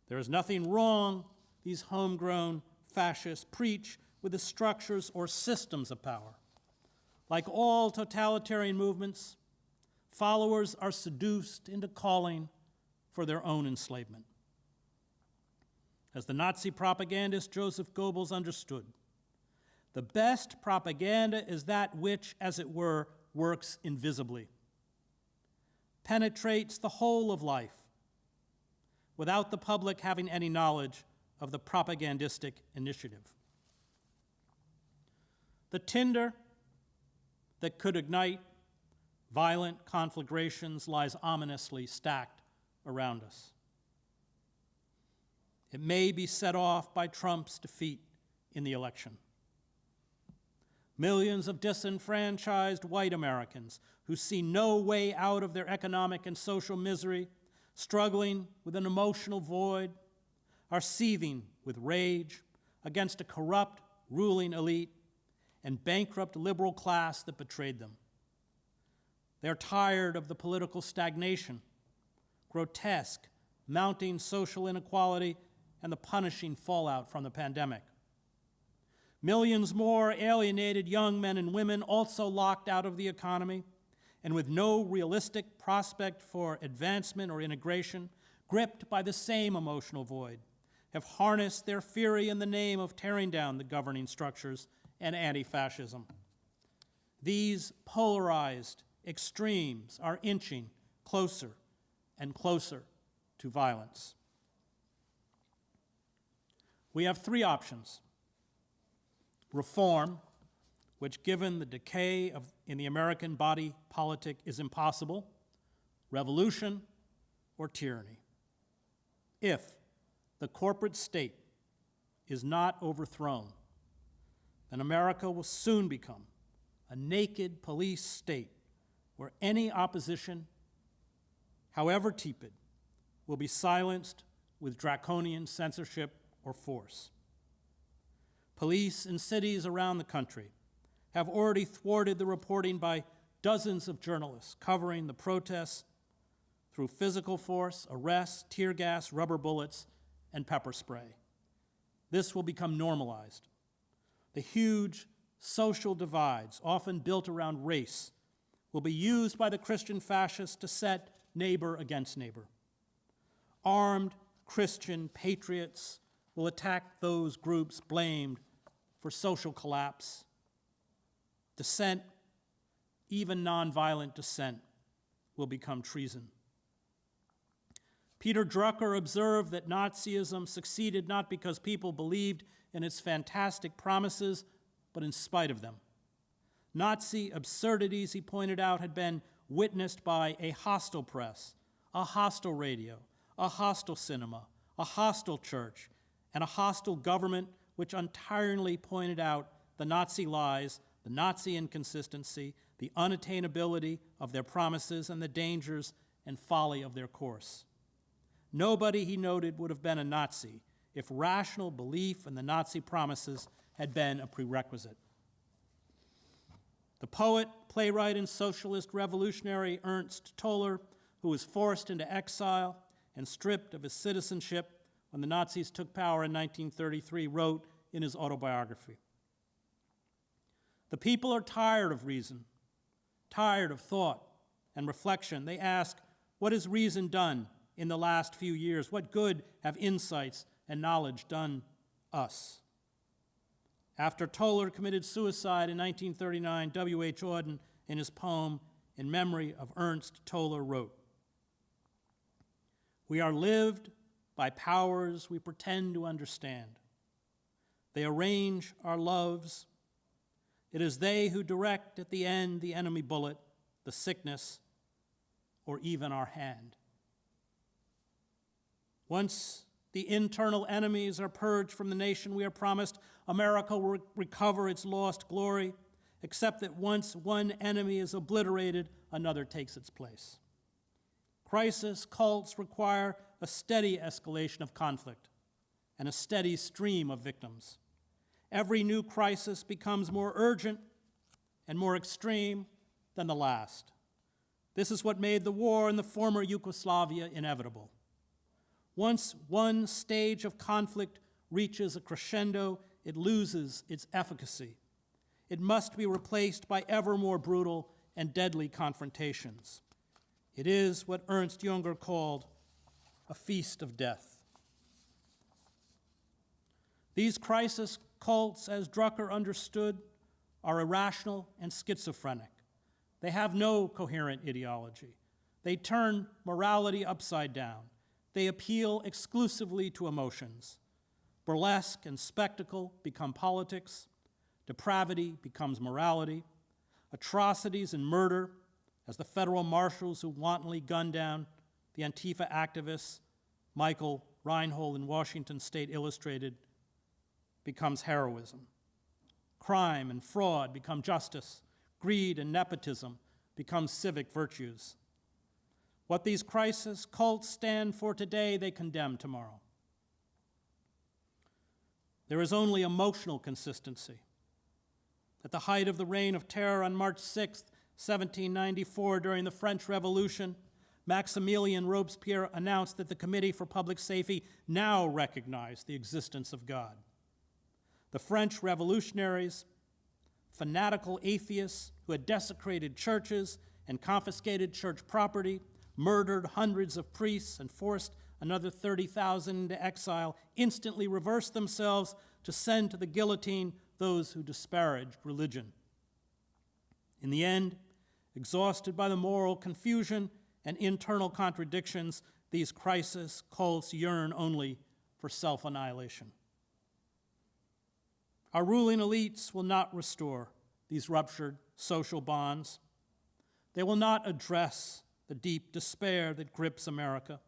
There is nothing wrong, these homegrown fascists preach, with the structures or systems of power. Like all totalitarian movements, followers are seduced into calling for their own enslavement. As the Nazi propagandist Joseph Goebbels understood, the best propaganda is that which, as it were, works invisibly, penetrates the whole of life, without the public having any knowledge of the propagandistic initiative. The tinder that could ignite violent conflagrations lies ominously stacked around us. It may be set off by Trump's defeat in the election. Millions of disenfranchised white Americans who see no way out of their economic and social misery, struggling with an emotional void, are seething with rage against a corrupt ruling elite and bankrupt liberal class that betrayed them. They're tired of the political stagnation, grotesque, mounting social inequality, and the punishing fallout from the pandemic. Millions more alienated young men and women also locked out of the economy, and with no realistic prospect for advancement or integration, gripped by the same emotional void, have harnessed their fury in the name of tearing down the governing structures and anti-fascism. These polarized extremes are inching closer and closer to violence. We have three options. Reform, which given the decay in the American body politic is impossible, revolution, or tyranny. If the corporate state is not overthrown, then America will soon become a naked police state where any opposition, however tepid, will be silenced with draconian censorship or force. Police in cities around the country have already thwarted the reporting by dozens of journalists covering the protests through physical force, arrests, tear gas, rubber bullets, and pepper spray. This will become normalized. The huge social divides, often built around race, will be used by the Christian fascists to set neighbor against neighbor. Armed Christian patriots will attack those groups blamed for social collapse. Dissent, even nonviolent dissent, will become treason. Peter Drucker observed that Nazism succeeded not because people believed in its fantastic promises, but in spite of them. Nazi absurdities, he pointed out, had been witnessed by a hostile press, a hostile radio, a hostile cinema, a hostile church, and a hostile government which entirely pointed out the Nazi lies, the Nazi inconsistency, the unattainability of their promises, and the dangers and folly of their course. Nobody, he noted, would have been a Nazi if rational belief in the Nazi promises had been a prerequisite. The poet, playwright, and socialist revolutionary Ernst Toller, who was forced into exile and stripped of his citizenship when the Nazis took power in 1933, wrote in his autobiography, "The people are tired of reason, tired of thought and reflection. They ask, what has reason done in the last few years? What good have insights and knowledge done us?" After Toller committed suicide in 1939, W.H. Auden, in his poem in memory of Ernst Toller, wrote, "We are lived by powers we pretend to understand. They arrange our loves. It is they who direct at the end the enemy bullet, the sickness, or even our hand. Once the internal enemies are purged from the nation, we are promised America will recover its lost glory, except that once one enemy is obliterated, another takes its place. Crisis cults require a steady escalation of conflict and a steady stream of victims. Every new crisis becomes more urgent and more extreme than the last. This is what made the war in the former Yugoslavia inevitable. Once one stage of conflict reaches a crescendo, it loses its efficacy. It must be replaced by ever more brutal and deadly confrontations. It is what Ernst Jünger called a feast of death. These crisis cults, as Drucker understood, are irrational and schizophrenic. They have no coherent ideology. They turn morality upside down. They appeal exclusively to emotions. Burlesque and spectacle become politics. Depravity becomes morality. Atrocities and murder, as the federal marshals who wantonly gunned down the Antifa activists Michael Reinhold in Washington State illustrated, becomes heroism. Crime and fraud become justice. Greed and nepotism become civic virtues. What these crisis cults stand for today, they condemn tomorrow. There is only emotional consistency. At the height of the reign of terror on March 6, 1794, during the French Revolution, Maximilien Robespierre announced that the Committee for Public Safety now recognized the existence of God. The French revolutionaries, fanatical atheists who had desecrated churches and confiscated church property, murdered hundreds of priests, and forced another 30,000 into exile, instantly reversed themselves to send to the guillotine those who disparaged religion. In the end, exhausted by the moral confusion and internal contradictions, these crisis cults yearn only for self-annihilation. Our ruling elites will not restore these ruptured social bonds. They will not address the deep despair that grips America.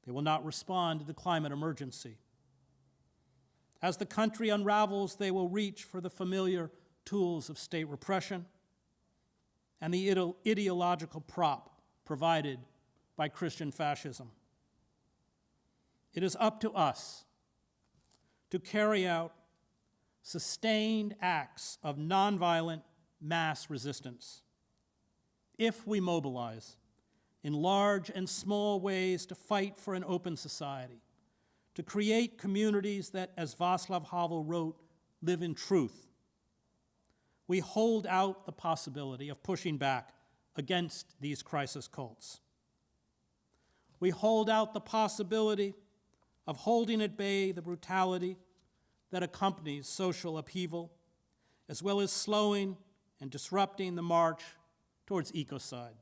They will not respond to the climate emergency. As the country unravels, they will reach for the familiar tools of state repression and the ideological prop provided by Christian fascism. It is up to us to carry out sustained acts of nonviolent mass resistance. If we mobilize in large and small ways to fight for an open society, to create communities that, as Václav Havel wrote, live in truth, we hold out the possibility of pushing back against these crisis cults. We hold out the possibility of holding at bay the brutality that accompanies social upheaval, as well as slowing and disrupting the march towards ecocide.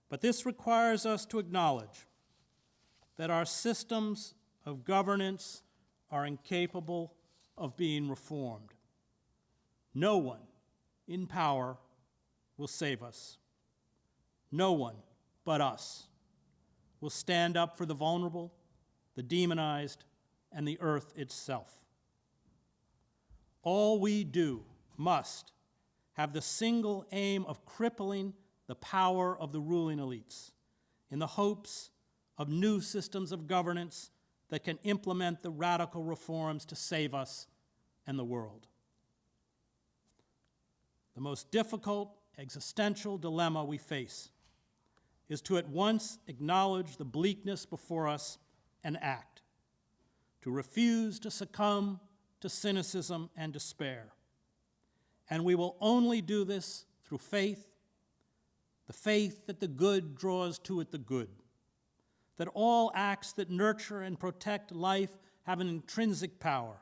But this requires us to acknowledge that our systems of governance are incapable of being reformed. No one in power will save us. No one but us will stand up for the vulnerable, the demonized, and the earth itself. All we do must have the single aim of crippling the power of the ruling elites in the hopes of new systems of governance that can implement the radical reforms to save us and the world. The most difficult existential dilemma we face is to at once acknowledge the bleakness before us and act, to refuse to succumb to cynicism and despair. And we will only do this through faith, the faith that the good draws to it the good, that all acts that nurture and protect life have an intrinsic power,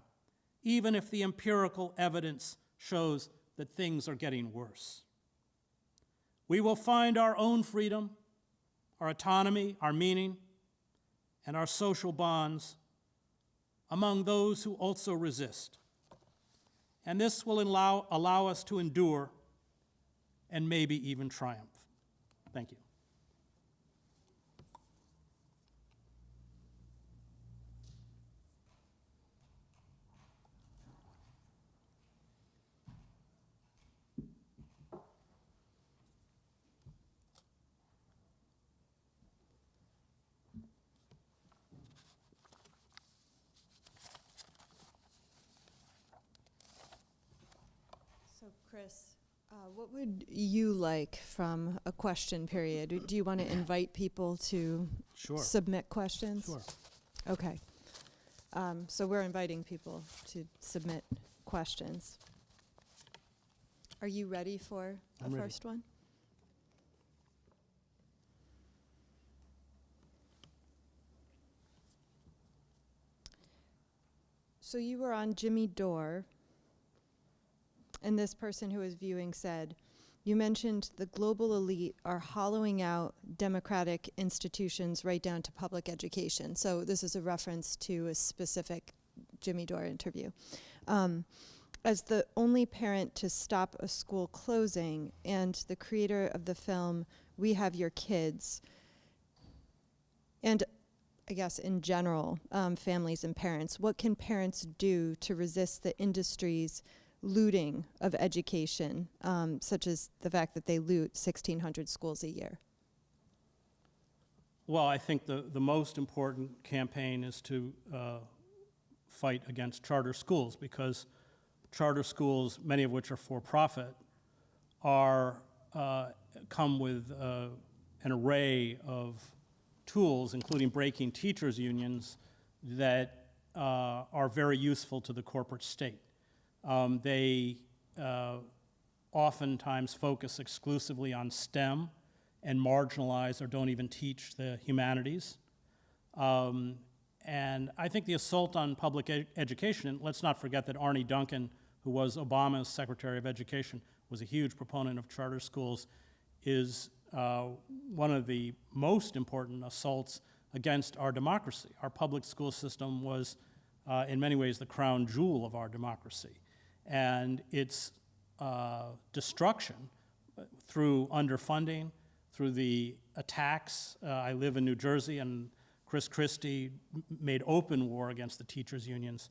even if the empirical evidence shows that things are getting worse. We will find our own freedom, our autonomy, our meaning, and our social bonds among those who also resist. And this will allow us to endure and maybe even triumph. Thank you. So, Chris, what would you like from a question period? Do you want to invite people to submit questions? Sure. Okay. So we're inviting people to submit questions. Are you ready for I'm a ready. first one? So you were on Jimmy Dore, and this person who was viewing said, you mentioned the global elite are hollowing out democratic institutions right down to public education. So this is a reference to a specific Jimmy Dore interview. As the only parent to stop a school closing and the creator of the film We Have Your Kids, and I guess in general, families and parents, what can parents do to resist the industry's looting of education, such as the fact that they loot 1,600 schools a year? Well, I think the most important campaign is to fight against charter schools, because charter schools, many of which are for-profit, come with an array of tools, including breaking teachers' unions, that are very useful to the corporate state. They oftentimes focus exclusively on STEM and marginalize or don't even teach the humanities. And I think the assault on public education, and let's not forget that Arne Duncan, who was Obama's Secretary of Education, was a huge proponent of charter schools, is one of the most important assaults against our democracy. Our public school system was, in many ways, the crown jewel of our democracy. And its destruction through underfunding, through the attacks. I live in New Jersey, and Chris Christie made open war against the teachers' unions.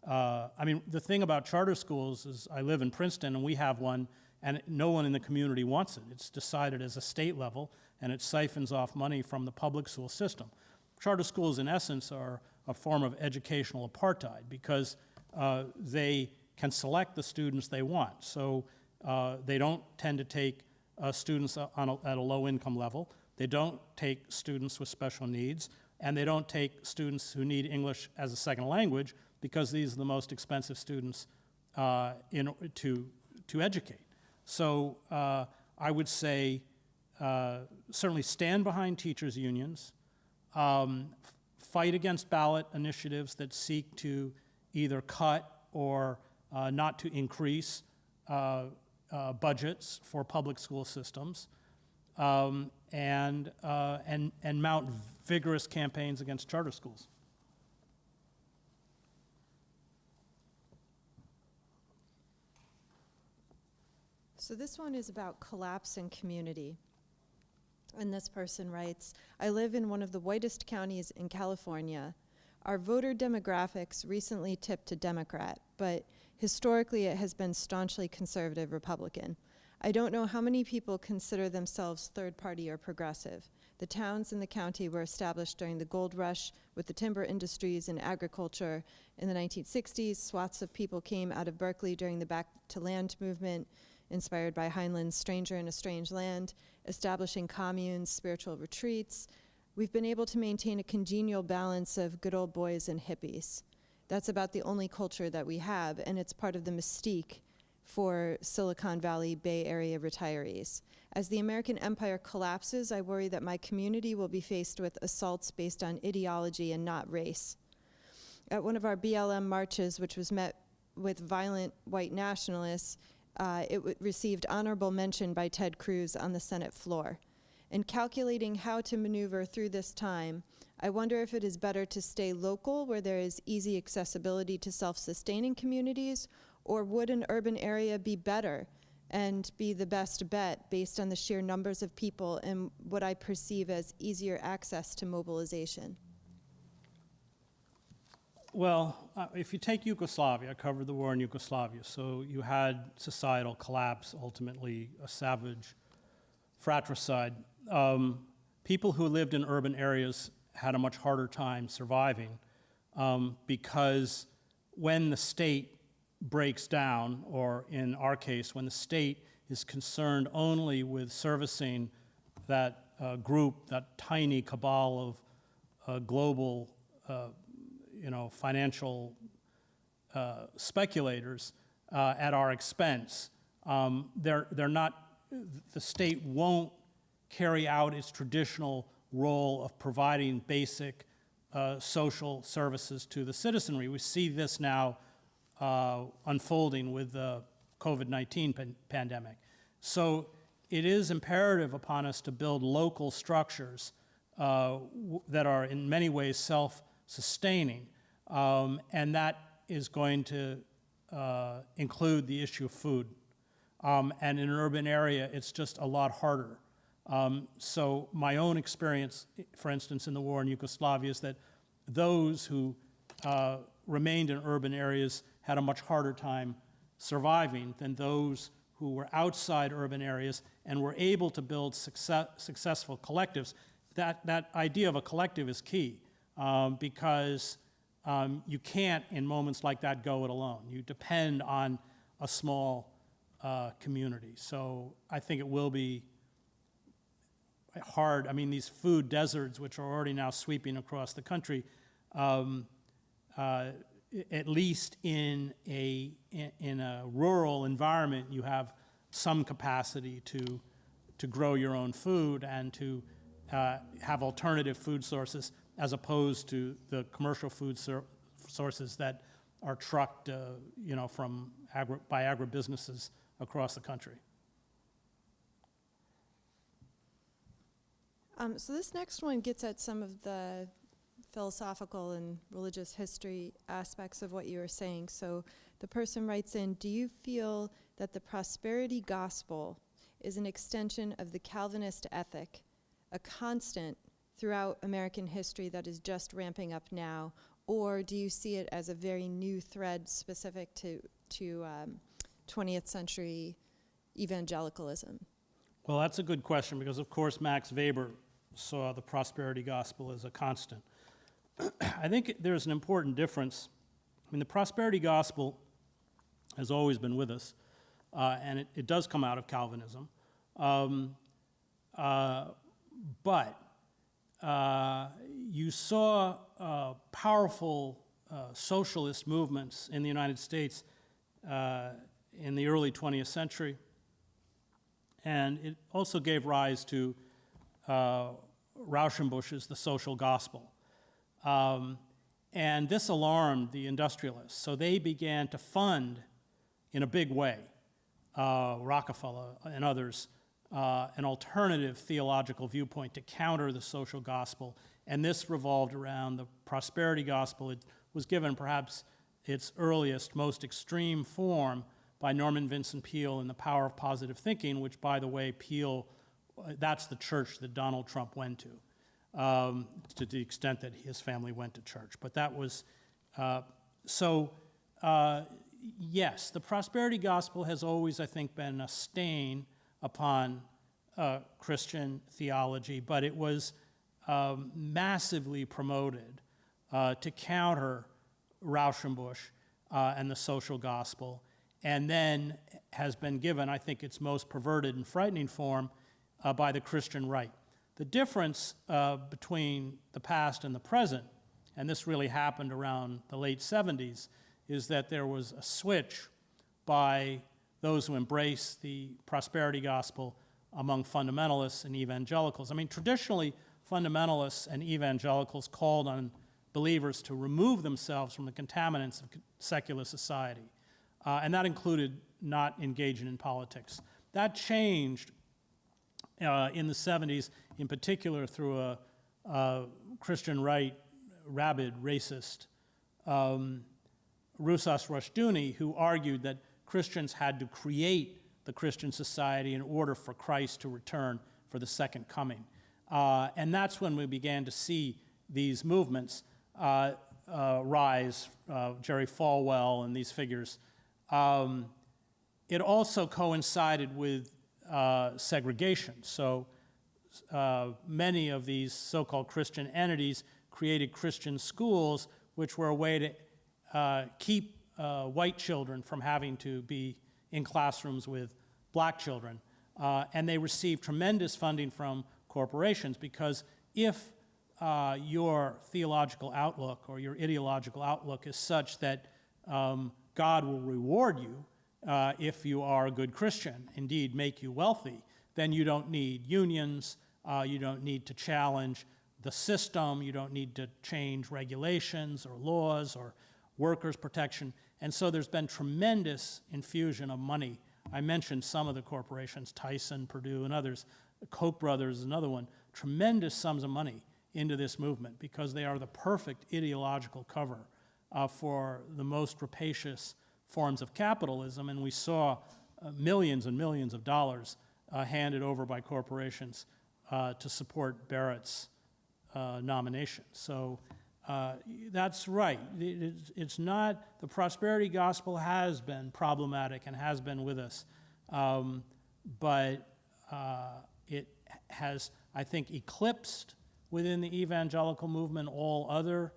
I mean, the thing about charter schools is I live in Princeton, and we have one, and no one in the community wants it. It's decided as a state level, and it siphons off money from the public school system. Charter schools, in essence, are a form of educational apartheid because they can select the students they want. So they don't tend to take students at a low income level. They don't take students with special needs, and they don't take students who need English as a second language because these are the most expensive students to educate. So I would say certainly stand behind teachers' unions, fight against ballot initiatives that seek to either cut or not to increase budgets for public school systems, and mount vigorous campaigns against charter schools. So this one is about collapse in community. And this person writes, I live in one of the whitest counties in California. Our voter demographics recently tipped to Democrat, but historically it has been staunchly conservative Republican. I don't know how many people consider themselves third party or progressive. The towns in the county were established during the gold rush with the timber industries and agriculture. In the 1960s, swaths of people came out of Berkeley during the Back to Land movement, inspired by Heinlein's Stranger in a Strange Land, establishing communes, spiritual retreats. We've been able to maintain a congenial balance of good old boys and hippies. That's about the only culture that we have, and it's part of the mystique for Silicon Valley Bay Area retirees. As the American empire collapses, I worry that my community will be faced with assaults based on ideology and not race. At one of our BLM marches, which was met with violent white nationalists, it received honorable mention by Ted Cruz on the Senate floor. In calculating how to maneuver through this time, I wonder if it is better to stay local where there is easy accessibility to self-sustaining communities, or would an urban area be better and be the best bet based on the sheer numbers of people and what I perceive as easier access to mobilization? Well, if you take Yugoslavia, I covered the war in Yugoslavia, so you had societal collapse, ultimately a savage fratricide. People who lived in urban areas had a much harder time surviving because when the state breaks down, or in our case, when the state is concerned only with servicing that group, that tiny cabal of global financial speculators at our expense, they're not, the state won't carry out its traditional role of providing basic social services to the citizenry. We see this now unfolding with the COVID-19 pandemic. So it is imperative upon us to build local structures that are in many ways self-sustaining, and that is going to include the issue of food. And in an urban area, it's just a lot harder. So my own experience, for instance, in the war in Yugoslavia is that those who remained in urban areas had a much harder time surviving than those who were outside urban areas and were able to build successful collectives. That idea of a collective is key because you can't, in moments like that, go it alone. You depend on a small community. So I think it will be hard. I mean, these food deserts, which are already now sweeping across the country, at least in a rural environment, you have some capacity to grow your own food and to have alternative food sources as opposed to the commercial food sources that are trucked, by agribusinesses across the country. So this next one gets at some of the philosophical and religious history aspects of what you were saying. So the person writes in, do you feel that the prosperity gospel is an extension of the Calvinist ethic, a constant throughout American history that is just ramping up now, or do you see it as a very new thread specific to 20th century evangelicalism? Well, that's a good question because, of course, Max Weber saw the prosperity gospel as a constant. I think there's an important difference. I mean, the prosperity gospel has always been with us, and it does come out of Calvinism. But you saw powerful socialist movements in the United States in the early 20th century, and it also gave rise to Rauschenbusch's The Social Gospel. And this alarmed the industrialists, so they began to fund in a big way, Rockefeller and others, an alternative theological viewpoint to counter the social gospel, and this revolved around the prosperity gospel. It was given perhaps its earliest, most extreme form by Norman Vincent Peale in The Power of Positive Thinking, which, by the way, Peale, that's the church that Donald Trump went to the extent that his family went to church. But that was, yes, the prosperity gospel has always, I think, been a stain upon Christian theology, but it was massively promoted to counter Rauschenbusch and the social gospel, and then has been given, I think, its most perverted and frightening form by the Christian right. The difference between the past and the present, and this really happened around the late 70s, is that there was a switch by those who embrace the prosperity gospel among fundamentalists and evangelicals. I mean, traditionally, fundamentalists and evangelicals called on believers to remove themselves from the contaminants of secular society, and that included not engaging in politics. That changed in the 70s, in particular through a Christian right, rabid racist, Rusas Rushdoony, who argued that Christians had to create the Christian society in order for Christ to return for the second coming. And that's when we began to see these movements rise, Jerry Falwell and these figures. It also coincided with segregation. So many of these so-called Christian entities created Christian schools, which were a way to keep white children from having to be in classrooms with black children. And they received tremendous funding from corporations because if your theological outlook or your ideological outlook is such that God will reward you if you are a good Christian, indeed make you wealthy, then you don't need unions, you don't need to challenge the system, you don't need to change regulations or laws or workers' protection. And so there's been tremendous infusion of money. I mentioned some of the corporations, Tyson, Purdue, and others. Koch brothers is another one. Tremendous sums of money into this movement because they are the perfect ideological cover for the most rapacious forms of capitalism. And we saw millions and millions of dollars handed over by corporations to support Barrett's nomination. So that's right. It's not, the prosperity gospel has been problematic and has been with us, but it has, I think, eclipsed within the evangelical movement all other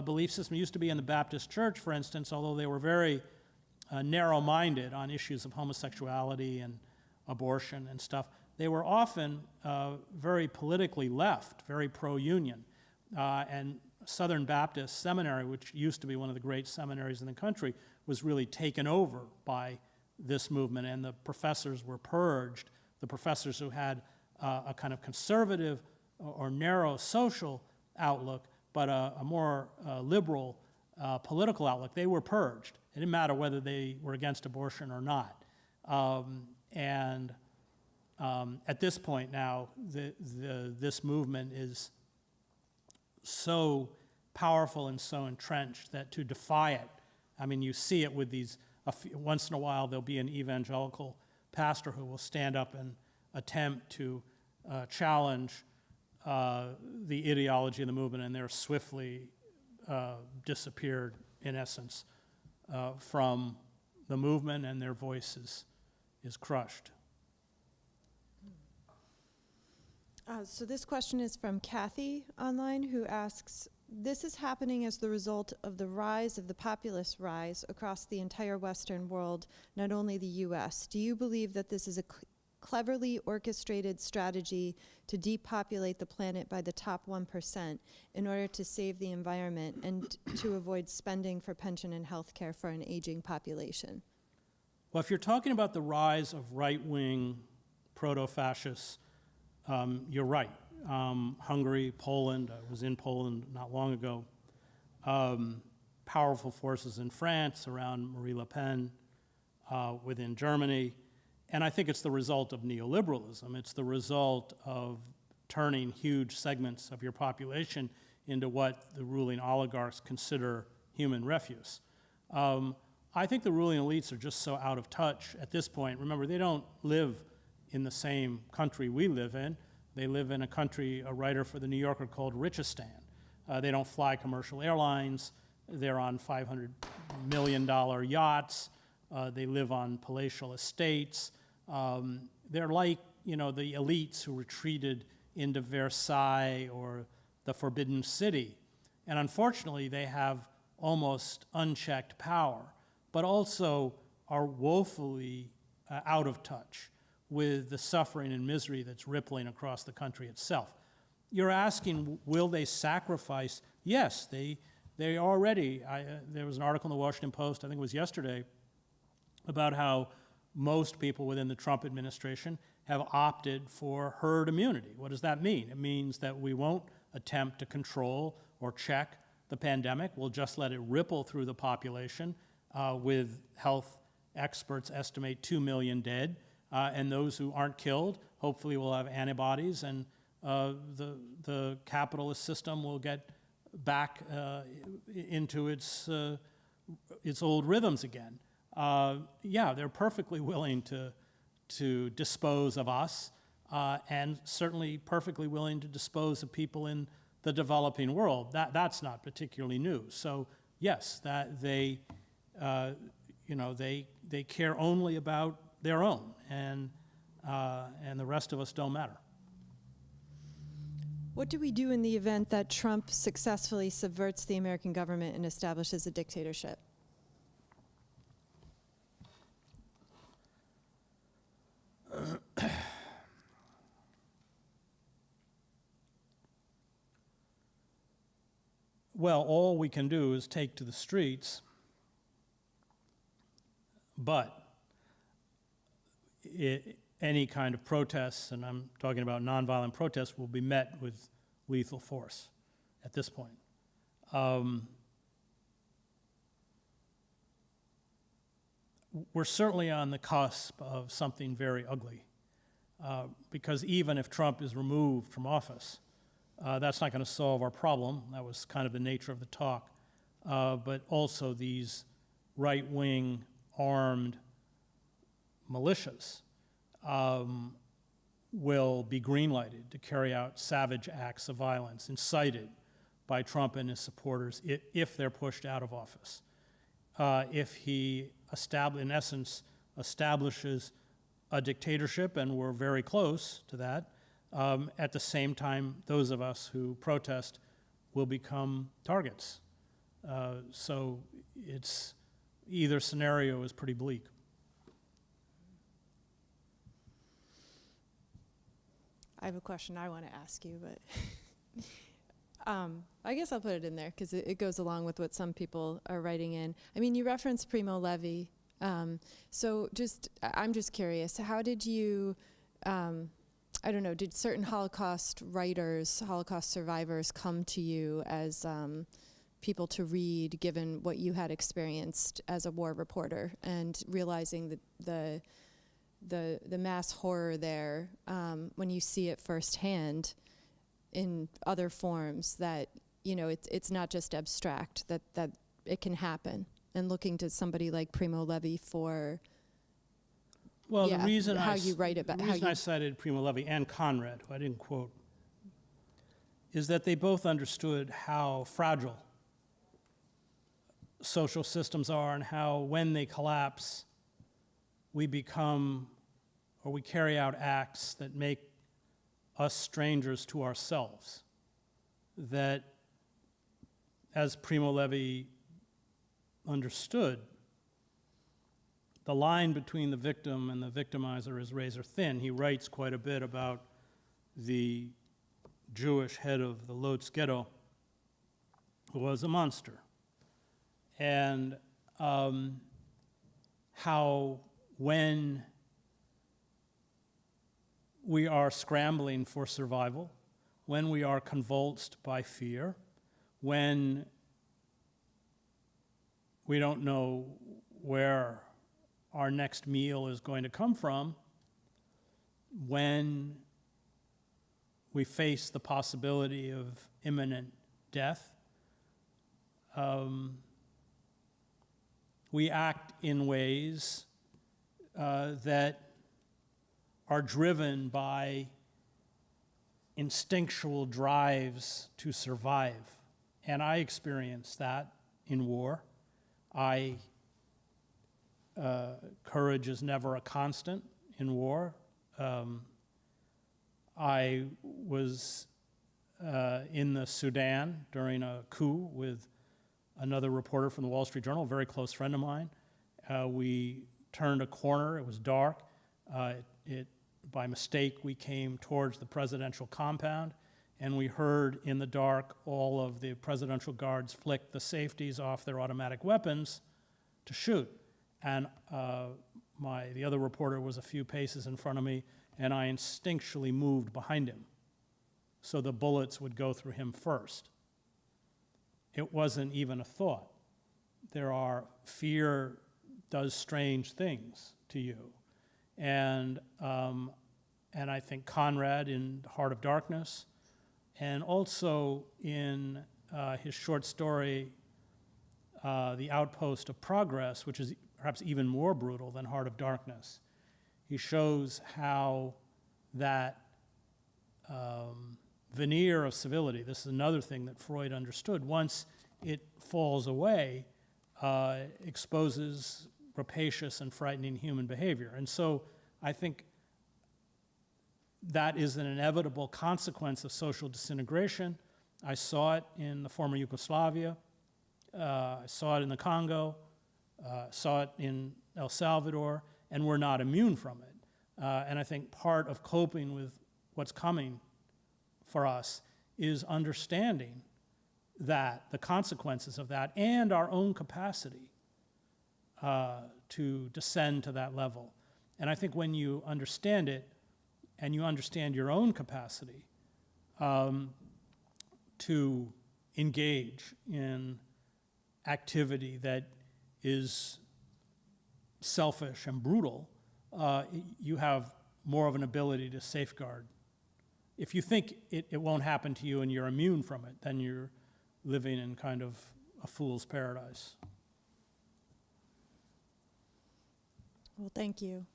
belief systems. It used to be in the Baptist Church, for instance, although they were very narrow-minded on issues of homosexuality and abortion and stuff. They were often very politically left, very pro-union, and Southern Baptist Seminary, which used to be one of the great seminaries in the country, was really taken over by this movement, and the professors were purged. The professors who had a kind of conservative or narrow social outlook, but a more liberal political outlook, they were purged. It didn't matter whether they were against abortion or not. At this point now, this movement is so powerful and so entrenched that to defy it, I mean, you see it with these, once in a while there'll be an evangelical pastor who will stand up and attempt to challenge the ideology of the movement, and they're swiftly disappeared, in essence, from the movement, and their voice is crushed. So this question is from Kathy online, who asks, this is happening as the result of the rise of the populist rise across the entire Western world, not only the US. Do you believe that this is a cleverly orchestrated strategy to depopulate the planet by the top 1% in order to save the environment and to avoid spending for pension and health care for an aging population? Well, if you're talking about the rise of right-wing proto-fascists, you're right. Hungary, Poland, I was in Poland not long ago. Powerful forces in France around Marie Le Pen, within Germany. And I think it's the result of neoliberalism. It's the result of turning huge segments of your population into what the ruling oligarchs consider human refuse. I think the ruling elites are just so out of touch at this point. Remember, they don't live in the same country we live in. They live in a country, a writer for The New Yorker called Richistan. They don't fly commercial airlines. They're on $500 million yachts. They live on palatial estates. They're like, the elites who retreated into Versailles or the Forbidden City. And unfortunately, they have almost unchecked power, but also are woefully out of touch with the suffering and misery that's rippling across the country itself. You're asking, will they sacrifice? Yes, they already. There was an article in the Washington Post, I think it was yesterday, about how most people within the Trump administration have opted for herd immunity. What does that mean? It means that we won't attempt to control or check the pandemic. We'll just let it ripple through the population, with health experts estimate 2 million dead. And those who aren't killed, hopefully will have antibodies, and the capitalist system will get back into its old rhythms again. Yeah, they're perfectly willing to dispose of us, and certainly perfectly willing to dispose of people in the developing world. That's not particularly new. So yes, that they care only about their own, and the rest of us don't matter. What do we do in the event that Trump successfully subverts the American government and establishes a dictatorship? Well, all we can do is take to the streets, but any kind of protests, and I'm talking about nonviolent protests, will be met with lethal force at this point. We're certainly on the cusp of something very ugly, because even if Trump is removed from office, that's not going to solve our problem. That was kind of the nature of the talk. But also these right-wing armed militias will be green-lighted to carry out savage acts of violence incited by Trump and his supporters if they're pushed out of office. If he, in essence, establishes a dictatorship, and we're very close to that, at the same time, those of us who protest will become targets. So either scenario is pretty bleak. I have a question I want to ask you, but I guess I'll put it in there because it goes along with what some people are writing in. I mean, you referenced Primo Levi I'm just curious, how did you, I don't know, did certain Holocaust writers, Holocaust survivors come to you as people to read, given what you had experienced as a war reporter, and realizing that the mass horror there, when you see it firsthand in other forms, that, you know, it's not just abstract, that it can happen, and looking to somebody like Primo Levi for Well, the reason how you write about the how reason you I cited Primo Levi and Conrad, who I didn't quote, is that they both understood how fragile social systems are and how when they collapse, we become, or we carry out acts that make us strangers to ourselves. That, as Primo Levi understood, the line between the victim and the victimizer is razor thin. He writes quite a bit about the Jewish head of the Lodz ghetto, who was a monster, and how when we are scrambling for survival, when we are convulsed by fear, when we don't know where our next meal is going to come from, when we face the possibility of imminent death, we act in ways that are driven by instinctual drives to survive. And I experienced that in war. Courage is never a constant in war. I was in the Sudan during a coup with another reporter from the Wall Street Journal, a very close friend of mine. We turned a corner. It was dark. By mistake, we came towards the presidential compound, and we heard in the dark all of the presidential guards flick the safeties off their automatic weapons to shoot. And the other reporter was a few paces in front of me, and I instinctually moved behind him so the bullets would go through him first. It wasn't even a thought. Fear does strange things to you. And I think Conrad in Heart of Darkness, and also in his short story, The Outpost of Progress, which is perhaps even more brutal than Heart of Darkness, he shows how that veneer of civility, this is another thing that Freud understood, once it falls away, exposes rapacious and frightening human behavior. And so I think that is an inevitable consequence of social disintegration. I saw it in the former Yugoslavia. I saw it in the Congo. Saw it in El Salvador, and we're not immune from it. And I think part of coping with what's coming for us is understanding that, the consequences of that, and our own capacity to descend to that level. And I think when you understand it, and you understand your own capacity to engage in activity that is selfish and brutal, you have more of an ability to safeguard. If you think it won't happen to you and you're immune from it, then you're living in kind of a fool's paradise. Well, thank you.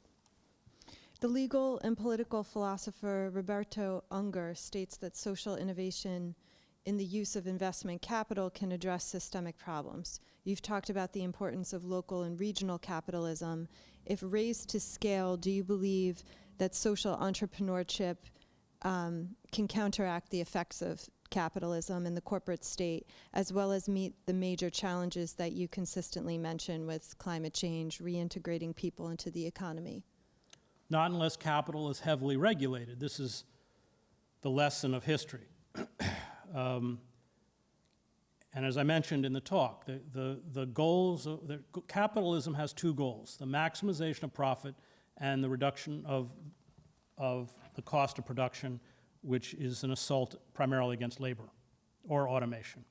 The legal and political philosopher Roberto Unger states that social innovation in the use of investment capital can address systemic problems. You've talked about the importance of local and regional capitalism. If raised to scale, do you believe that social entrepreneurship can counteract the effects of capitalism in the corporate state, as well as meet the major challenges that you consistently mention with climate change, reintegrating people into the economy? Not unless capital is heavily regulated. This is the lesson of history. And And as I mentioned in the talk, the goals, capitalism has two goals: the maximization of profit and the reduction of the cost of production, which is an assault primarily against labor or automation.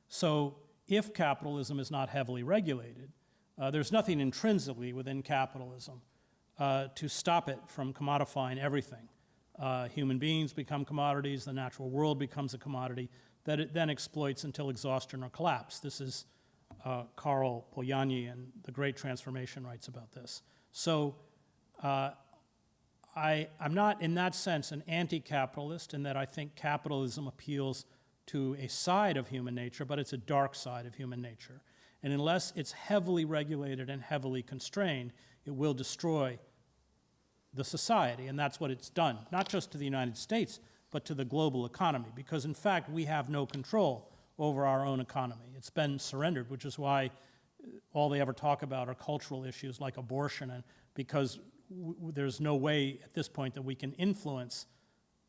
So if capitalism is not heavily regulated, there's nothing intrinsically within capitalism to stop it from commodifying everything. Human beings become commodities, the natural world becomes a commodity that it then exploits until exhaustion or collapse. This is Karl Polanyi, and The Great Transformation writes about this. So I'm not, in that sense, an anti-capitalist in that I think capitalism appeals to a side of human nature, but it's a dark side of human nature. And unless it's heavily regulated and heavily constrained, it will destroy the society, and that's what it's done, not just to the United States, but to the global economy, because in fact we have no control over our own economy. It's been surrendered, which is why all they ever talk about are cultural issues like abortion, and because there's no way at this point that we can influence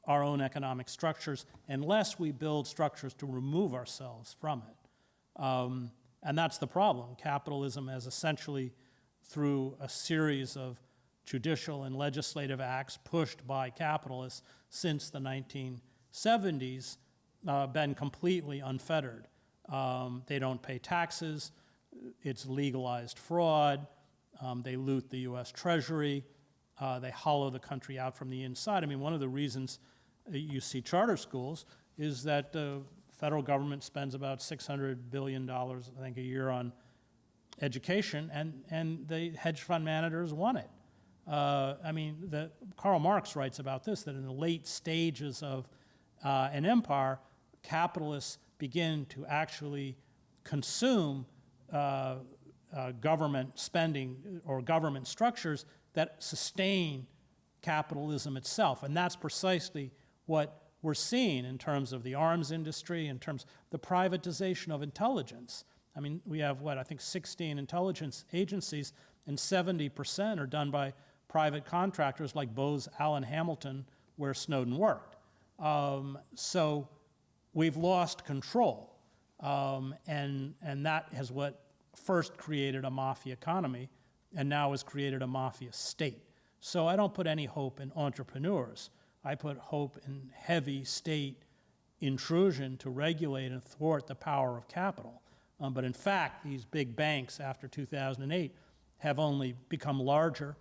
our own economic structures unless we build structures to remove ourselves from it. And that's the problem. Capitalism has essentially, through a series of judicial and legislative acts pushed by capitalists since the 1970s, been completely unfettered. They don't pay taxes, it's legalized fraud, they loot the US Treasury, they hollow the country out from the inside. I mean, one of the reasons you see charter schools is that the federal government spends about $600 billion, I think, a year on education, and the hedge fund managers want it. I mean, Karl Marx writes about this, that in the late stages of an empire, capitalists begin to actually consume government spending or government structures that sustain capitalism itself. And that's precisely what we're seeing in terms of the arms industry, in terms of the privatization of intelligence. I mean, we have, I think 16 intelligence agencies, and 70% are done by private contractors like Bose Allen Hamilton, where Snowden worked. So we've lost control. And that is what first created a mafia economy and now has created a mafia state. So I don't put any hope in entrepreneurs. I put hope in heavy state intrusion to regulate and thwart the power of capital. But in fact, these big banks after 2008 have only become larger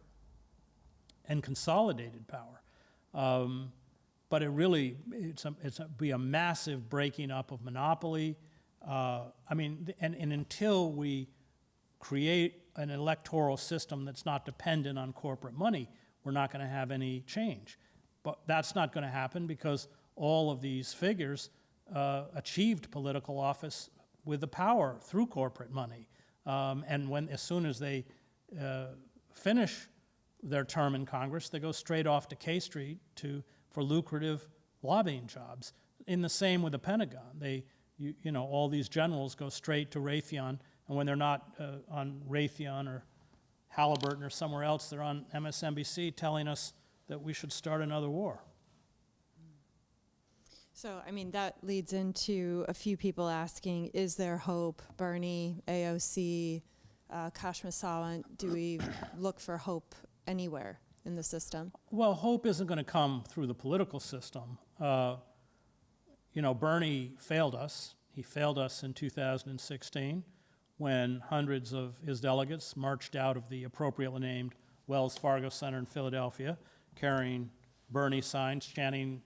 and consolidated power. But it really, it's be a massive breaking up of monopoly. I mean, and until we create an electoral system that's not dependent on corporate money, we're not going to have any change. But that's not going to happen because all of these figures achieved political office with the power through corporate money. And as soon as they finish their term in Congress, they go straight off to K Street for lucrative lobbying jobs. In the same with the Pentagon. All these generals go straight to Raytheon, and when they're not on Raytheon or Halliburton or somewhere else, they're on MSNBC telling us that we should start another war. So, I mean, that leads into a few people asking, is there hope? Bernie, AOC, Kashmir Sawant, do we look for hope anywhere in the system? Well, hope isn't going to come through the political system. Bernie failed us. He failed us in 2016 when hundreds of his delegates marched out of the appropriately named Wells Fargo Center in Philadelphia carrying Bernie signs chanting,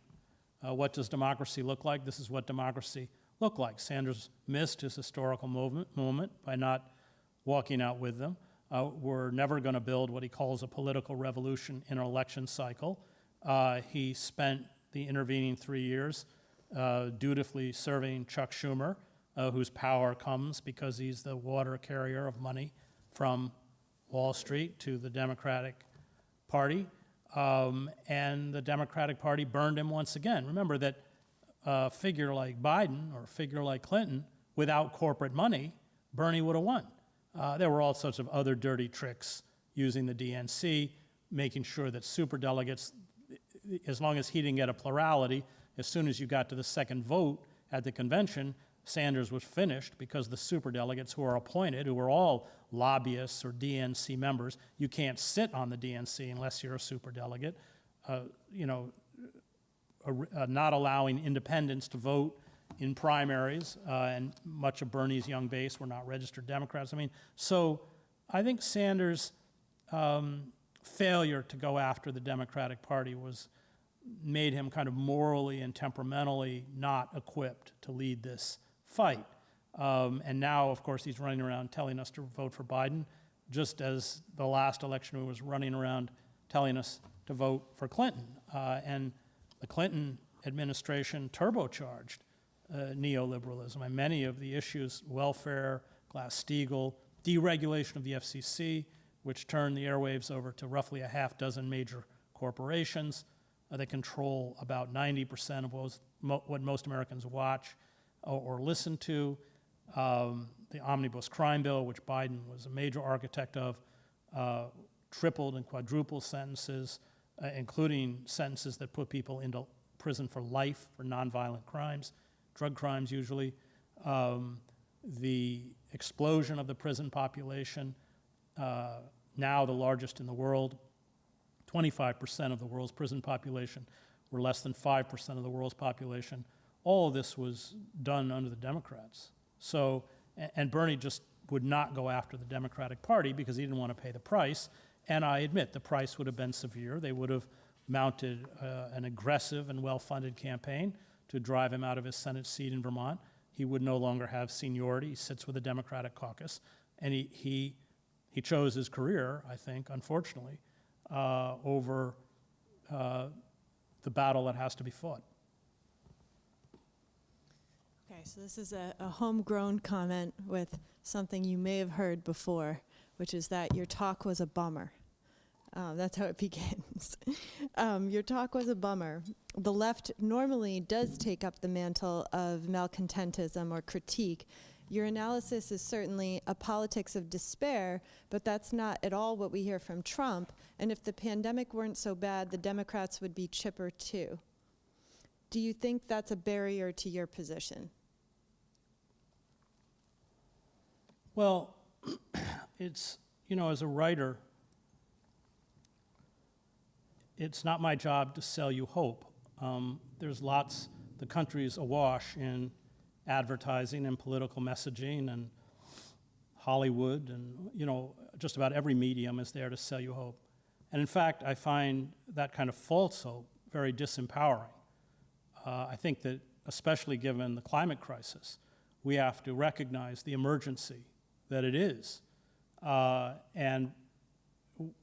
what does democracy look like? This is what democracy looked like. Sanders missed his historical moment by not walking out with them. We're never going to build what he calls a political revolution in an election cycle. He spent the intervening 3 years dutifully serving Chuck Schumer, whose power comes because he's the water carrier of money from Wall Street to the Democratic Party. And the Democratic Party burned him once again. Remember that a figure like Biden or a figure like Clinton, without corporate money, Bernie would have won. There were all sorts of other dirty tricks using the DNC, making sure that superdelegates, as long as he didn't get a plurality, as soon as you got to the second vote, at the convention, Sanders was finished because the superdelegates who are appointed, who are all lobbyists or DNC members, you can't sit on the DNC unless you're a superdelegate, not allowing independents to vote in primaries, and much of Bernie's young base were not registered Democrats. I mean, so I think Sanders' failure to go after the Democratic Party made him kind of morally and temperamentally not equipped to lead this fight. And now, of course, he's running around telling us to vote for Biden, just as the last election he was running around telling us to vote for Clinton. And the Clinton administration turbocharged neoliberalism. And many of the issues, welfare, Glass-Steagall, deregulation of the FCC, which turned the airwaves over to roughly a half dozen major corporations that control about 90% of what most Americans watch or listen to. The omnibus crime bill, which Biden was a major architect of, tripled and quadrupled sentences, including sentences that put people into prison for life for nonviolent crimes, drug crimes usually. The explosion of the prison population, now the largest in the world. 25% of the world's prison population, were less than 5% of the world's population. All of this was done under the Democrats. So, and Bernie just would not go after the Democratic Party because he didn't want to pay the price. And I admit the price would have been severe. They would have mounted an aggressive and well-funded campaign to drive him out of his Senate seat in Vermont. He would no longer have seniority. He sits with the Democratic caucus. And he chose his career, I think, unfortunately, over the battle that has to be fought. Okay, so this is a homegrown comment with something you may have heard before, which is that your talk was a bummer. That's how it begins. Your talk was a bummer. The left normally does take up the mantle of malcontentism or critique. Your analysis is certainly a politics of despair, but that's not at all what we hear from Trump. And if the pandemic weren't so bad, the Democrats would be chipper too. Do you think that's a barrier to your position? Well, it's, as a writer, it's not my job to sell you hope. The country's awash in advertising and political messaging, and Hollywood, and just about every medium is there to sell you hope. And in fact, I find that kind of false hope very disempowering. I think that, especially given the climate crisis, we have to recognize the emergency that it is, and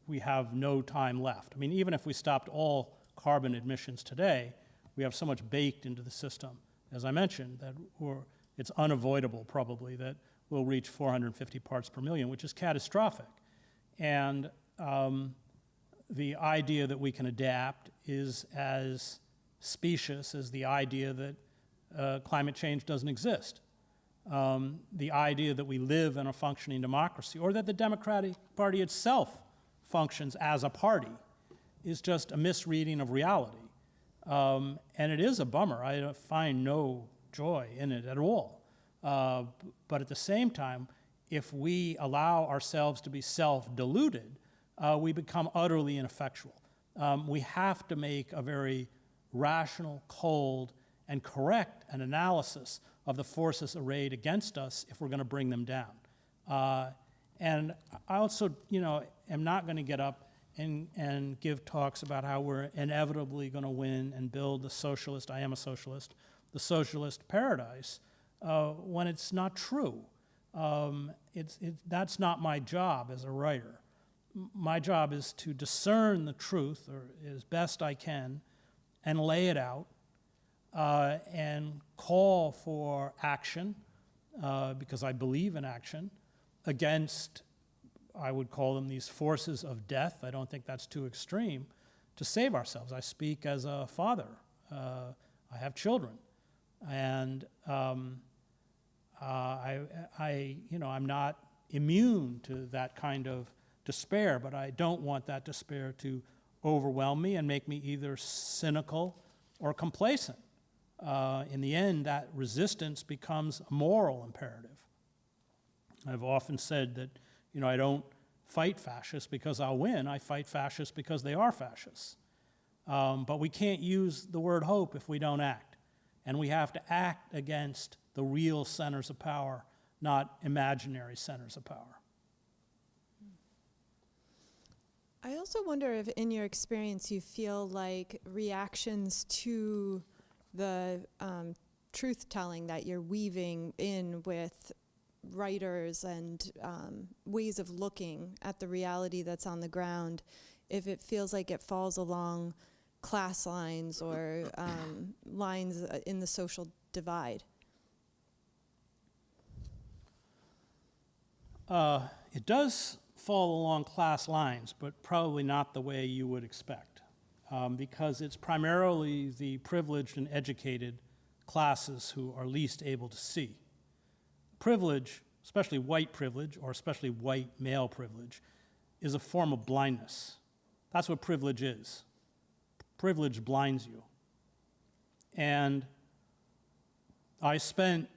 we have no time left. I mean, even if we stopped all carbon emissions today, we have so much baked into the system, as I mentioned, that it's unavoidable probably that we'll reach 450 parts per million, which is catastrophic. And the idea that we can adapt is as specious as the idea that climate change doesn't exist. The idea that we live in a functioning democracy, or that the Democratic Party itself functions as a party, is just a misreading of reality. And it is a bummer. I find no joy in it at all. But at the same time, if we allow ourselves to be self-deluded, we become utterly ineffectual. We have to make a very rational, cold, and correct an analysis of the forces arrayed against us if we're going to bring them down. And I also, am not going to get up and give talks about how we're inevitably going to win and build the socialist, I am a socialist, the socialist paradise, when it's not true. That's not my job as a writer. My job is to discern the truth, or as best I can, and lay it out, and call for action, because I believe in action, against, I would call them these forces of death. I don't think that's too extreme, to save ourselves. I speak as a father. I have children. And I'm not immune to that kind of despair, but I don't want that despair to overwhelm me and make me either cynical or complacent. in the end, that resistance becomes a moral imperative. I've often said that, I don't fight fascists because I'll win. I fight fascists because they are fascists. But we can't use the word hope if we don't act. And we have to act against the real centers of power, not imaginary centers of power. I also wonder if in your experience you feel like reactions to the truth-telling that you're weaving in with writers and ways of looking at the reality that's on the ground, if it feels like it falls along class lines or lines in the social divide. It does fall along class lines, but probably not the way you would expect, because it's primarily the privileged and educated classes who are least able to see. Privilege, especially white privilege, or especially white male privilege, is a form of blindness. That's what privilege is. Privilege blinds you. And I spent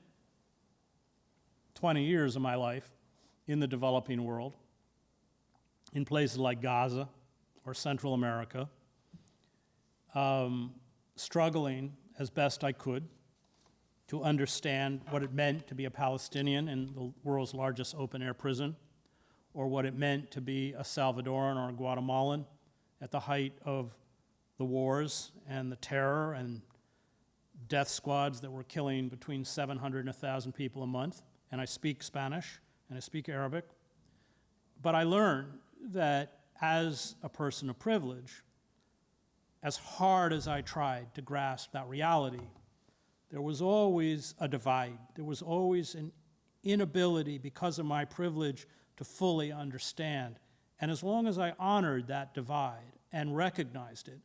20 years of my life in the developing world, in places like Gaza or Central America, struggling as best I could to understand what it meant to be a Palestinian in the world's largest open-air prison, or what it meant to be a Salvadoran or a Guatemalan at the height of the wars and the terror and death squads that were killing between 700 and 1,000 people a month. And I speak Spanish and I speak Arabic. But I learned that as a person of privilege, as hard as I tried to grasp that reality, there was always a divide. There was always an inability, because of my privilege, to fully understand. And as long as I honored that divide and recognized it,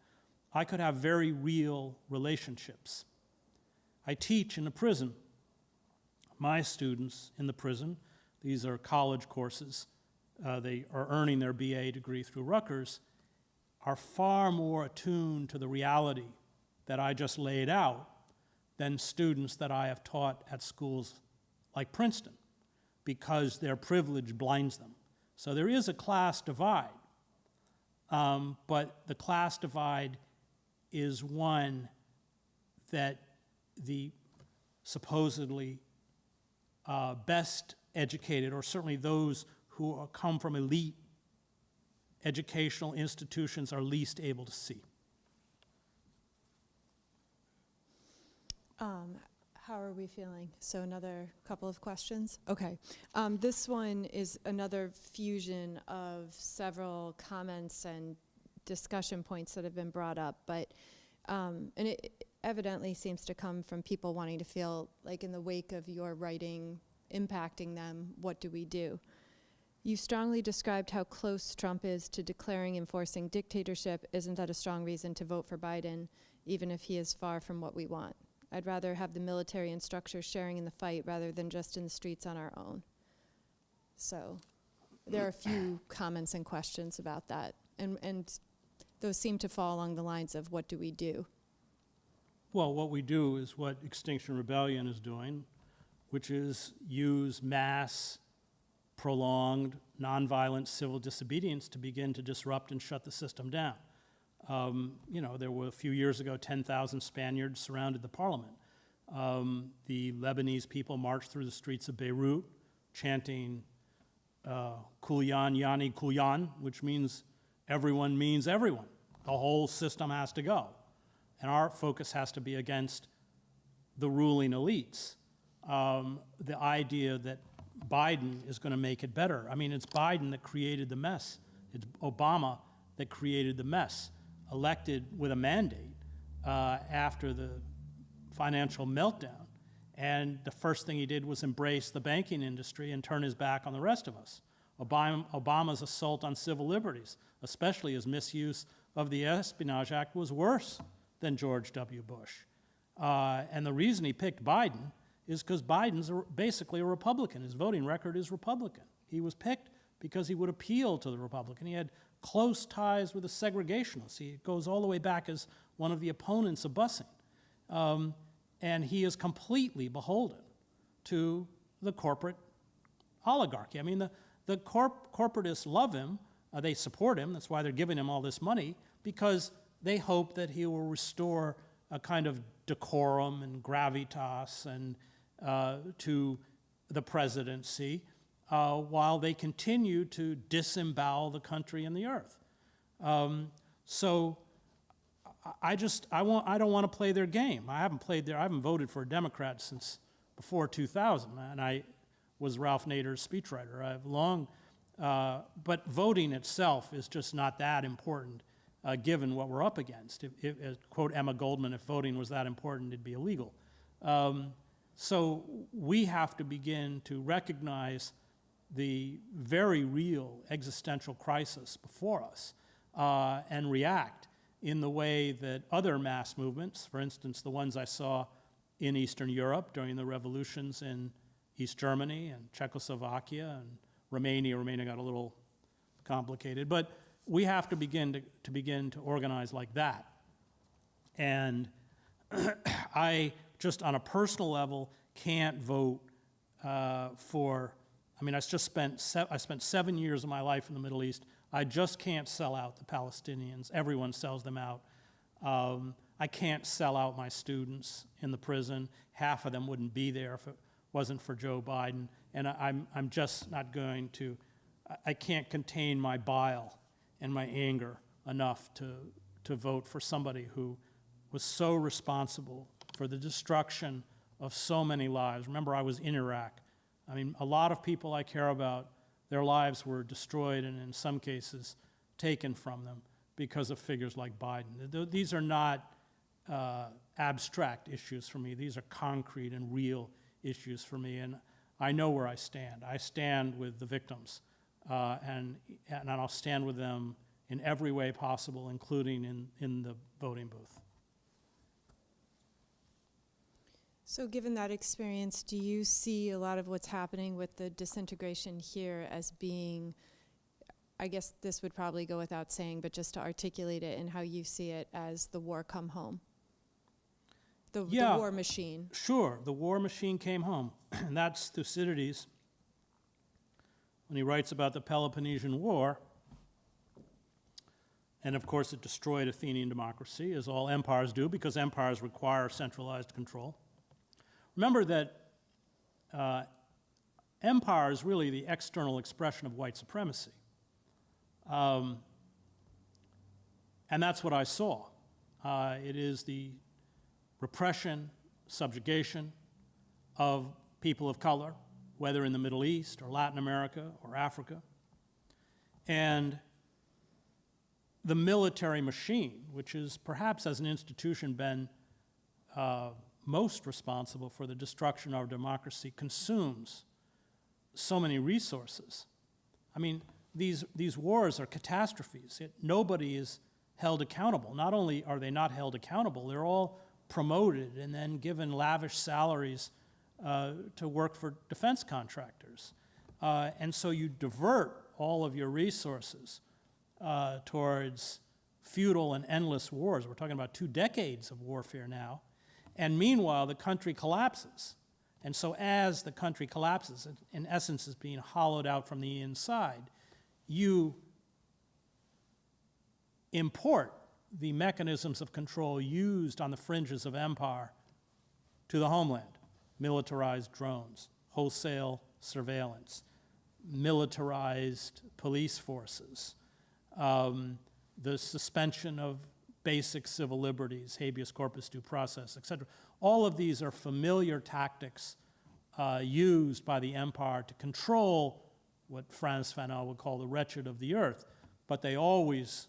I could have very real relationships. I teach in a prison. My students in the prison, these are college courses, they are earning their BA degree through Rutgers, are far more attuned to the reality that I just laid out than students that I have taught at schools like Princeton, because their privilege blinds them. So there is a class divide, but the class divide is one that the supposedly best educated, or certainly those who come from elite educational institutions, are least able to see. How are we feeling? So another couple of questions? Okay. This one is another fusion of several comments and discussion points that have been brought up, but and it evidently seems to come from people wanting to feel like, in the wake of your writing impacting them, what do we do? You strongly described how close Trump is to declaring enforcing dictatorship. Isn't that a strong reason to vote for Biden, even if he is far from what we want? I'd rather have the military and structure sharing in the fight rather than just in the streets on our own. So there are a few comments and questions about that. And those seem to fall along the lines of, what do we do? Well, what we do is what Extinction Rebellion is doing, which is use mass, prolonged, nonviolent civil disobedience to begin to disrupt and shut the system down. There were a few years ago, 10,000 Spaniards surrounded the parliament. The Lebanese people marched through the streets of Beirut chanting Kulian Yani Kulian, which means everyone. The whole system has to go. And our focus has to be against the ruling elites. The idea that Biden is going to make it better. I mean, it's Biden that created the mess. It's Obama that created the mess, elected with a mandate after the financial meltdown. And the first thing he did was embrace the banking industry and turn his back on the rest of us. Obama's assault on civil liberties, especially his misuse of the Espionage Act, was worse than George W. Bush. And the reason he picked Biden is because Biden's basically a Republican. His voting record is Republican. He was picked because he would appeal to the Republican. He had close ties with the segregationists. He goes all the way back as one of the opponents of busing. and he is completely beholden to the corporate oligarchy. I mean, the corporatists love him. They support him. That's why they're giving him all this money, because they hope that he will restore a kind of decorum and gravitas and to the presidency while they continue to disembowel the country and the earth. So I don't want to play their game. I haven't voted for a Democrat since before 2000, and I was Ralph Nader's speechwriter. I've long, but voting itself is just not that important, given what we're up against. Quote Emma Goldman, if voting was that important, it'd be illegal. So we have to begin to recognize the very real existential crisis before us and react in the way that other mass movements, for instance, the ones I saw in Eastern Europe during the revolutions in East Germany and Czechoslovakia and Romania. Romania got a little complicated, but we have to begin to organize like that. And I just on a personal level can't vote for. I mean, I spent 7 years of my life in the Middle East. I just can't sell out the Palestinians. Everyone sells them out. I can't sell out my students in the prison. Half of them wouldn't be there if it wasn't for Joe Biden. And I'm just not going to. I can't contain my bile and my anger enough to vote for somebody who was so responsible for the destruction of so many lives. Remember, I was in Iraq. I mean, a lot of people I care about, their lives were destroyed and in some cases taken from them because of figures like Biden. These are not abstract issues for me. These are concrete and real issues for me, and I know where I stand. I stand with the victims, and I'll stand with them in every way possible, including in the voting booth. So given that experience, do you see a lot of what's happening with the disintegration here as being, I guess this would probably go without saying, but just to articulate it and how you see it as the war come home? The war machine. Sure, the war machine came home. And that's Thucydides when he writes about the Peloponnesian War. And of course it destroyed Athenian democracy, as all empires do, because empires require centralized control. Remember that empire is really the external expression of white supremacy. And that's what I saw. It is the repression, subjugation of people of color, whether in the Middle East or Latin America or Africa. And the military machine, which is perhaps as an institution been most responsible for the destruction of our democracy, consumes so many resources. I mean, these wars are catastrophes. Nobody is held accountable. Not only are they not held accountable, they're all promoted and then given lavish salaries to work for defense contractors. And so you divert all of your resources towards futile and endless wars. We're talking about 2 decades of warfare now. And meanwhile, the country collapses. And so as the country collapses, in essence is being hollowed out from the inside, you import the mechanisms of control used on the fringes of empire to the homeland. Militarized drones, wholesale surveillance, militarized police forces, the suspension of basic civil liberties, habeas corpus, due process, etc. All of these are familiar tactics used by the empire to control what Frantz Fanon would call the wretched of the earth, but they always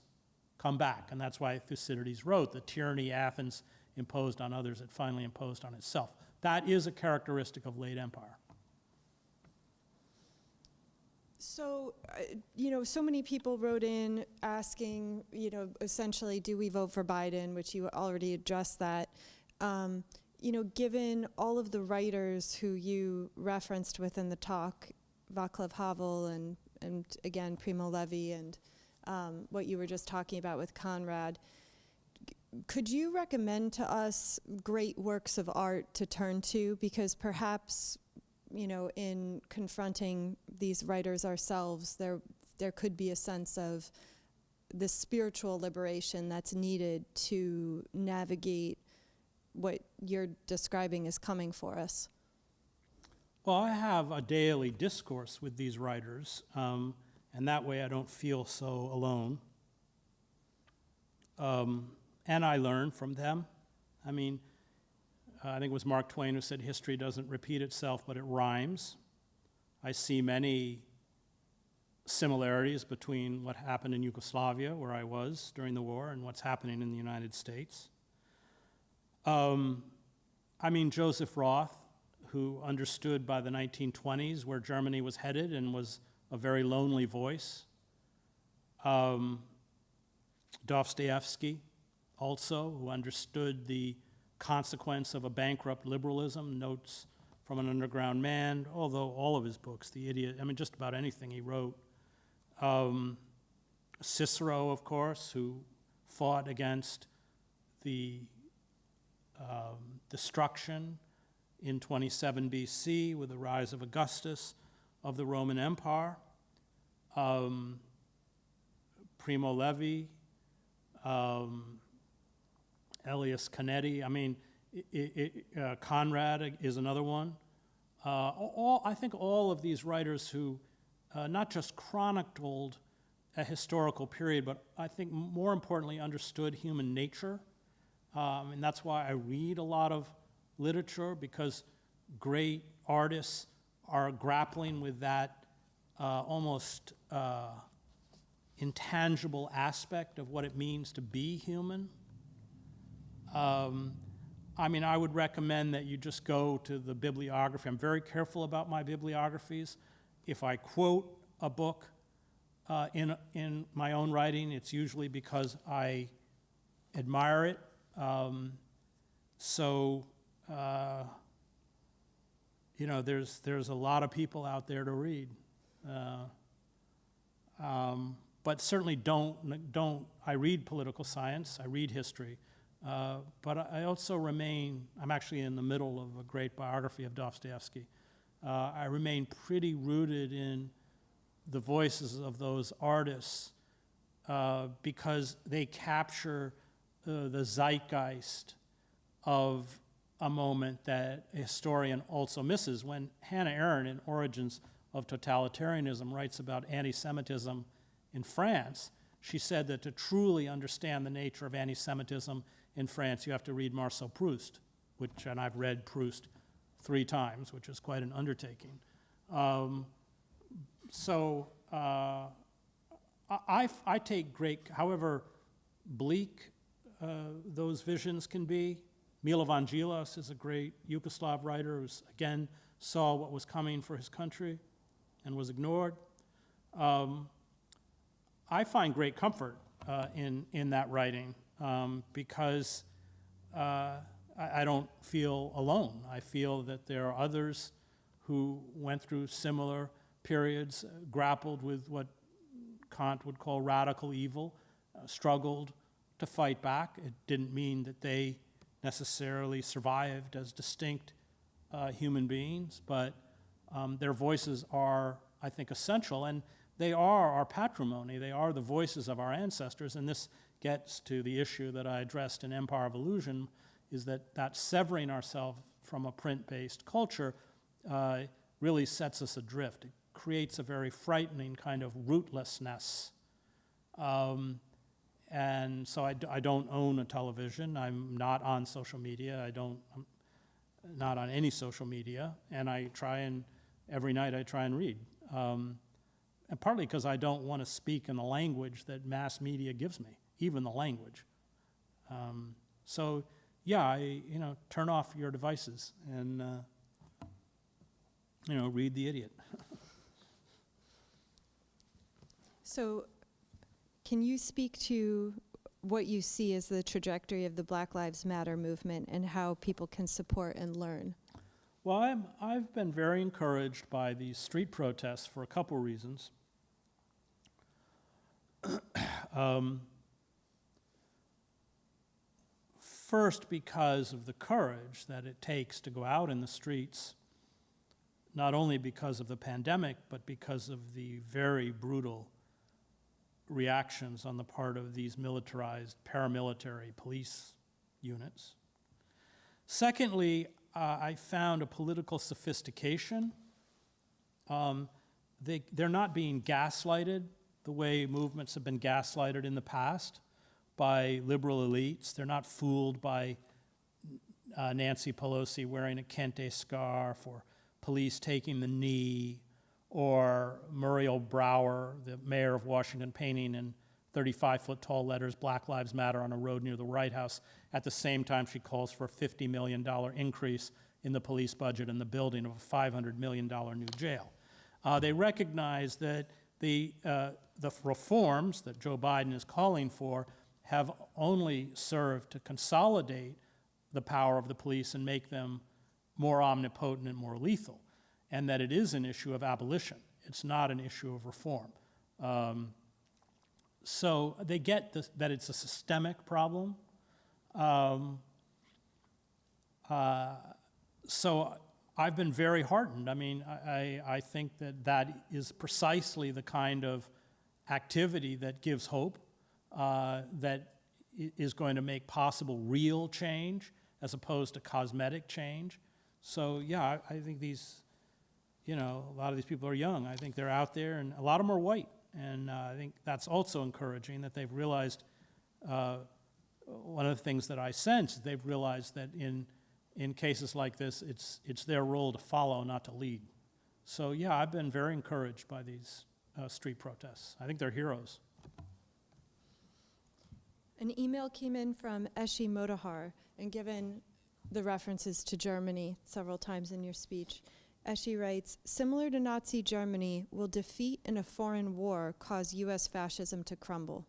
come back, and that's why Thucydides wrote, the tyranny Athens imposed on others, it finally imposed on itself. That is a characteristic of late empire. So, so many people wrote in asking, essentially, do we vote for Biden, which you already addressed that. Given all of the writers who you referenced within the talk, Václav Havel and again, Primo Levi and what you were just talking about with Conrad, could you recommend to us great works of art to turn to? Because perhaps, in confronting these writers ourselves, there could be a sense of the spiritual liberation that's needed to navigate what you're describing as coming for us. Well, I have a daily discourse with these writers, and that way I don't feel so alone. And I learn from them. I mean, I think it was Mark Twain who said history doesn't repeat itself, but it rhymes. I see many similarities between what happened in Yugoslavia, where I was during the war, and what's happening in the United States. Joseph Roth, who understood by the 1920s where Germany was headed and was a very lonely voice. Dostoevsky, also, who understood the consequence of a bankrupt liberalism, Notes from an Underground Man, although all of his books, The Idiot, just about anything he wrote. Cicero, of course, who fought against the destruction in 27 BC with the rise of Augustus of the Roman Empire. Primo Levi, Elias Canetti. Conrad is another one. I think all of these writers who not just chronicled a historical period, but I think more importantly understood human nature. And that's why I read a lot of literature, because great artists are grappling with that almost intangible aspect of what it means to be human. I would recommend that you just go to the bibliography. I'm very careful about my bibliographies. If I quote a book in my own writing, it's usually because I admire it. There's a lot of people out there to read. But certainly I read political science, I read history, but I also I'm actually in the middle of a great biography of Dostoevsky. I remain pretty rooted in the voices of those artists because they capture the zeitgeist of a moment that a historian also misses. When Hannah Arendt in Origins of Totalitarianism writes about anti-Semitism in France, she said that to truly understand the nature of anti-Semitism in France, you have to read Marcel Proust, and I've read Proust 3 times, which is quite an undertaking. I take great, however bleak those visions can be. Milo Vangelis is a great Yugoslav writer who, again, saw what was coming for his country and was ignored. I find great comfort in that writing because I don't feel alone. I feel that there are others who went through similar periods, grappled with what Kant would call radical evil, struggled to fight back. It didn't mean that they necessarily survived as distinct human beings, but their voices are, I think, essential, and they are our patrimony. They are the voices of our ancestors, and this gets to the issue that I addressed in Empire of Illusion, is that severing ourselves from a print-based culture really sets us adrift. It creates a very frightening kind of rootlessness. And so I don't own a television. I'm not on social media. I'm not on any social media. And every night I try and read. And partly because I don't want to speak in the language that mass media gives me, even the language. Turn off your devices and, read The Idiot. So, can you speak to what you see as the trajectory of the Black Lives Matter movement and how people can support and learn? Well, I've been very encouraged by these street protests for a couple reasons. First, because of the courage that it takes to go out in the streets, not only because of the pandemic, but because of the very brutal reactions on the part of these militarized paramilitary police units. Secondly, I found a political sophistication. They're not being gaslighted the way movements have been gaslighted in the past by liberal elites. They're not fooled by Nancy Pelosi wearing a kente scarf, or police taking the knee, or Muriel Brower, the mayor of Washington, painting in 35-foot tall letters, "Black Lives Matter" on a road near the White House, at the same time she calls for a $50 million increase in the police budget and the building of a $500 million new jail. They recognize that the reforms that Joe Biden is calling for have only served to consolidate the power of the police and make them more omnipotent and more lethal, and that it is an issue of abolition. It's not an issue of reform. So they get this, that it's a systemic problem. So I've been very heartened. I mean, I think that that is precisely the kind of activity that gives hope, that is going to make possible real change as opposed to cosmetic change. So yeah, I think these, a lot of these people are young. I think they're out there, and a lot of them are white. And I think that's also encouraging, that they've realized, one of the things that I sense, they've realized that in cases like this, it's their role to follow, not to lead. So yeah, I've been very encouraged by these street protests. I think they're heroes. An email came in from Eshi Motahar, and given the references to Germany several times in your speech, Eshi writes, "Similar to Nazi Germany, will defeat in a foreign war cause U.S. fascism to crumble?"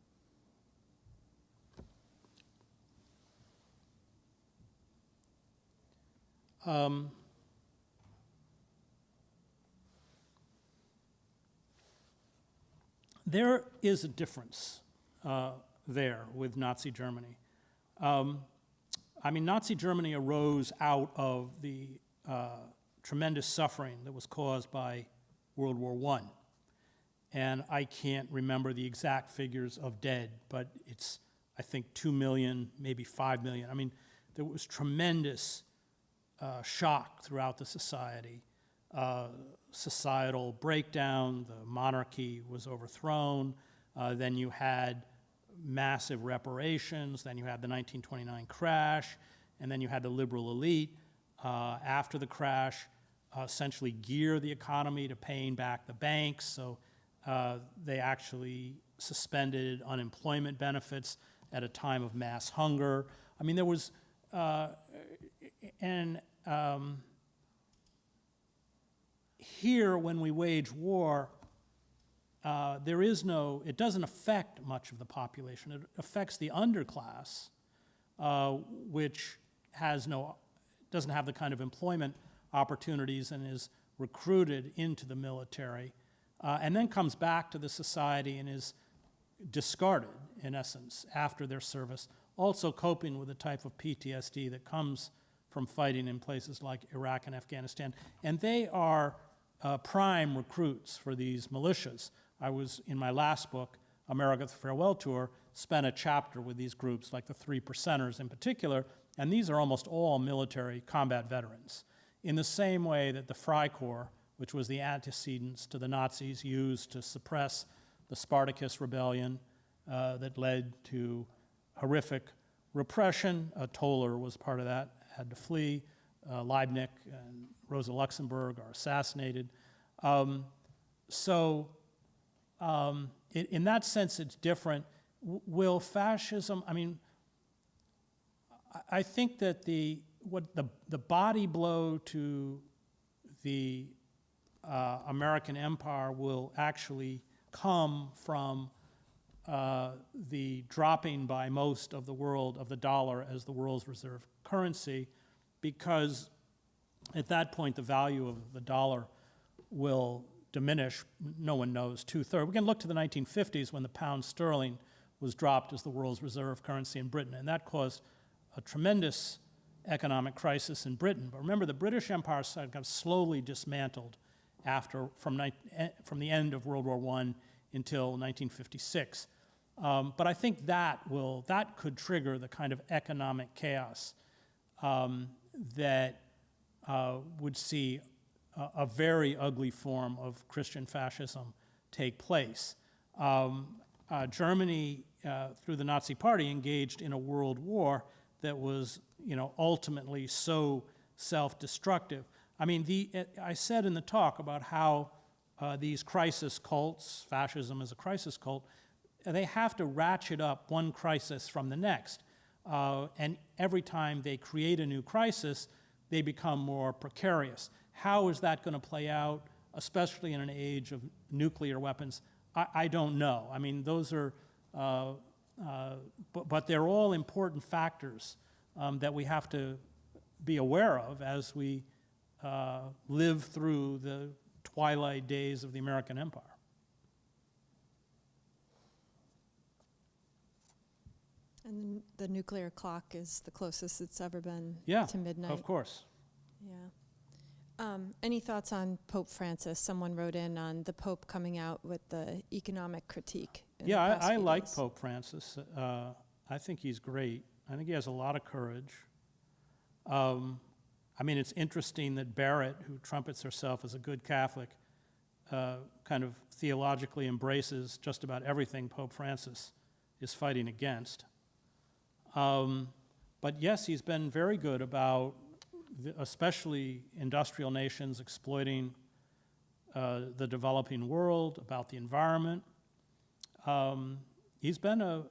There is a difference there with Nazi Germany. Nazi Germany arose out of the tremendous suffering that was caused by World War I. And I can't remember the exact figures of dead, but it's, I think, 2 million, maybe 5 million. I mean, there was tremendous shock throughout the society, societal breakdown, the monarchy was overthrown, then you had massive reparations, then you had the 1929 crash, and then you had the liberal elite after the crash essentially gear the economy to paying back the banks, so they actually suspended unemployment benefits at a time of mass hunger. I mean, there was, here when we wage war, there is no, it doesn't affect much of the population. It affects the underclass, which has doesn't have the kind of employment opportunities and is recruited into the military, and then comes back to the society and is discarded, in essence, after their service, also coping with the type of PTSD that comes from fighting in places like Iraq and Afghanistan. And they are prime recruits for these militias. I was, in my last book, America the Farewell Tour, spent a chapter with these groups, like the 3 Percenters in particular, and these are almost all military combat veterans. In the same way that the Freikorps, which was the antecedents to the Nazis, used to suppress the Spartacus rebellion that led to horrific repression. Toller was part of that, had to flee. Leibniz and Rosa Luxemburg are assassinated. In that sense, it's different. Will fascism, I think that the body blow to the American empire will actually come from the dropping by most of the world of the dollar as the world's reserve currency, because at that point the value of the dollar will diminish, no one knows, 2/3. We can look to the 1950s when the pound sterling was dropped as the world's reserve currency in Britain, and that caused tremendous economic crisis in Britain. But remember, the British Empire got slowly dismantled from the end of World War I until 1956. But I think that could trigger the kind of economic chaos that would see a very ugly form of Christian fascism take place. Germany, through the Nazi Party, engaged in a world war that was, ultimately so self-destructive. I mean, I said in the talk about how these crisis cults, fascism is a crisis cult, they have to ratchet up one crisis from the next. And every time they create a new crisis, they become more precarious. How is that going to play out, especially in an age of nuclear weapons? I don't know. I mean, those are, but they're all important factors that we have to be aware of as we live through the twilight days of the American Empire. And the nuclear clock is the closest it's ever been to midnight. Yeah, of course. Yeah. Any thoughts on Pope Francis? Someone wrote in on the Pope coming out with the economic critique. Yeah, I like Pope Francis. I think he's great. I think he has a lot of courage. I mean, it's interesting that Barrett, who trumpets herself as a good Catholic, kind of theologically embraces just about everything Pope Francis is fighting against. But yes, he's been very good about, especially industrial nations exploiting the developing world, about the environment. He's been a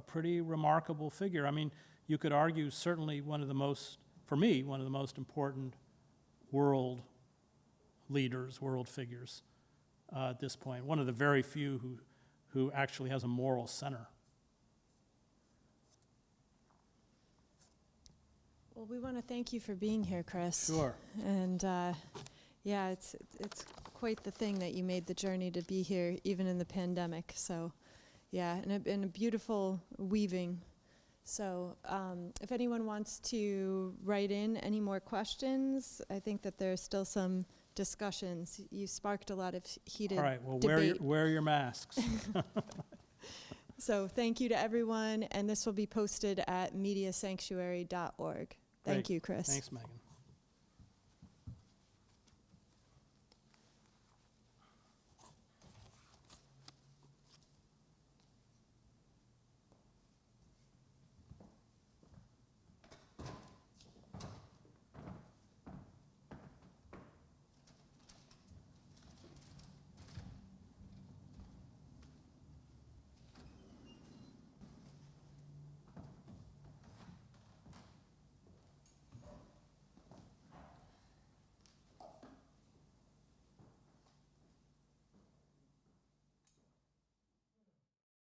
pretty remarkable figure. I mean, you could argue certainly one of the most important world leaders, world figures at this point. One of the very few who actually has a moral center. Well, we want to thank you for being here, Chris. Sure. And yeah, it's quite the thing that you made the journey to be here, even in the pandemic. So, yeah, and a beautiful weaving. So, if anyone wants to write in any more questions, I think that there's still some discussions. You sparked a lot of heated All right. Well, debate. wear your masks. So, thank you to everyone, and this will be posted at mediasanctuary.org. Thank you, Chris. Thanks, Megan.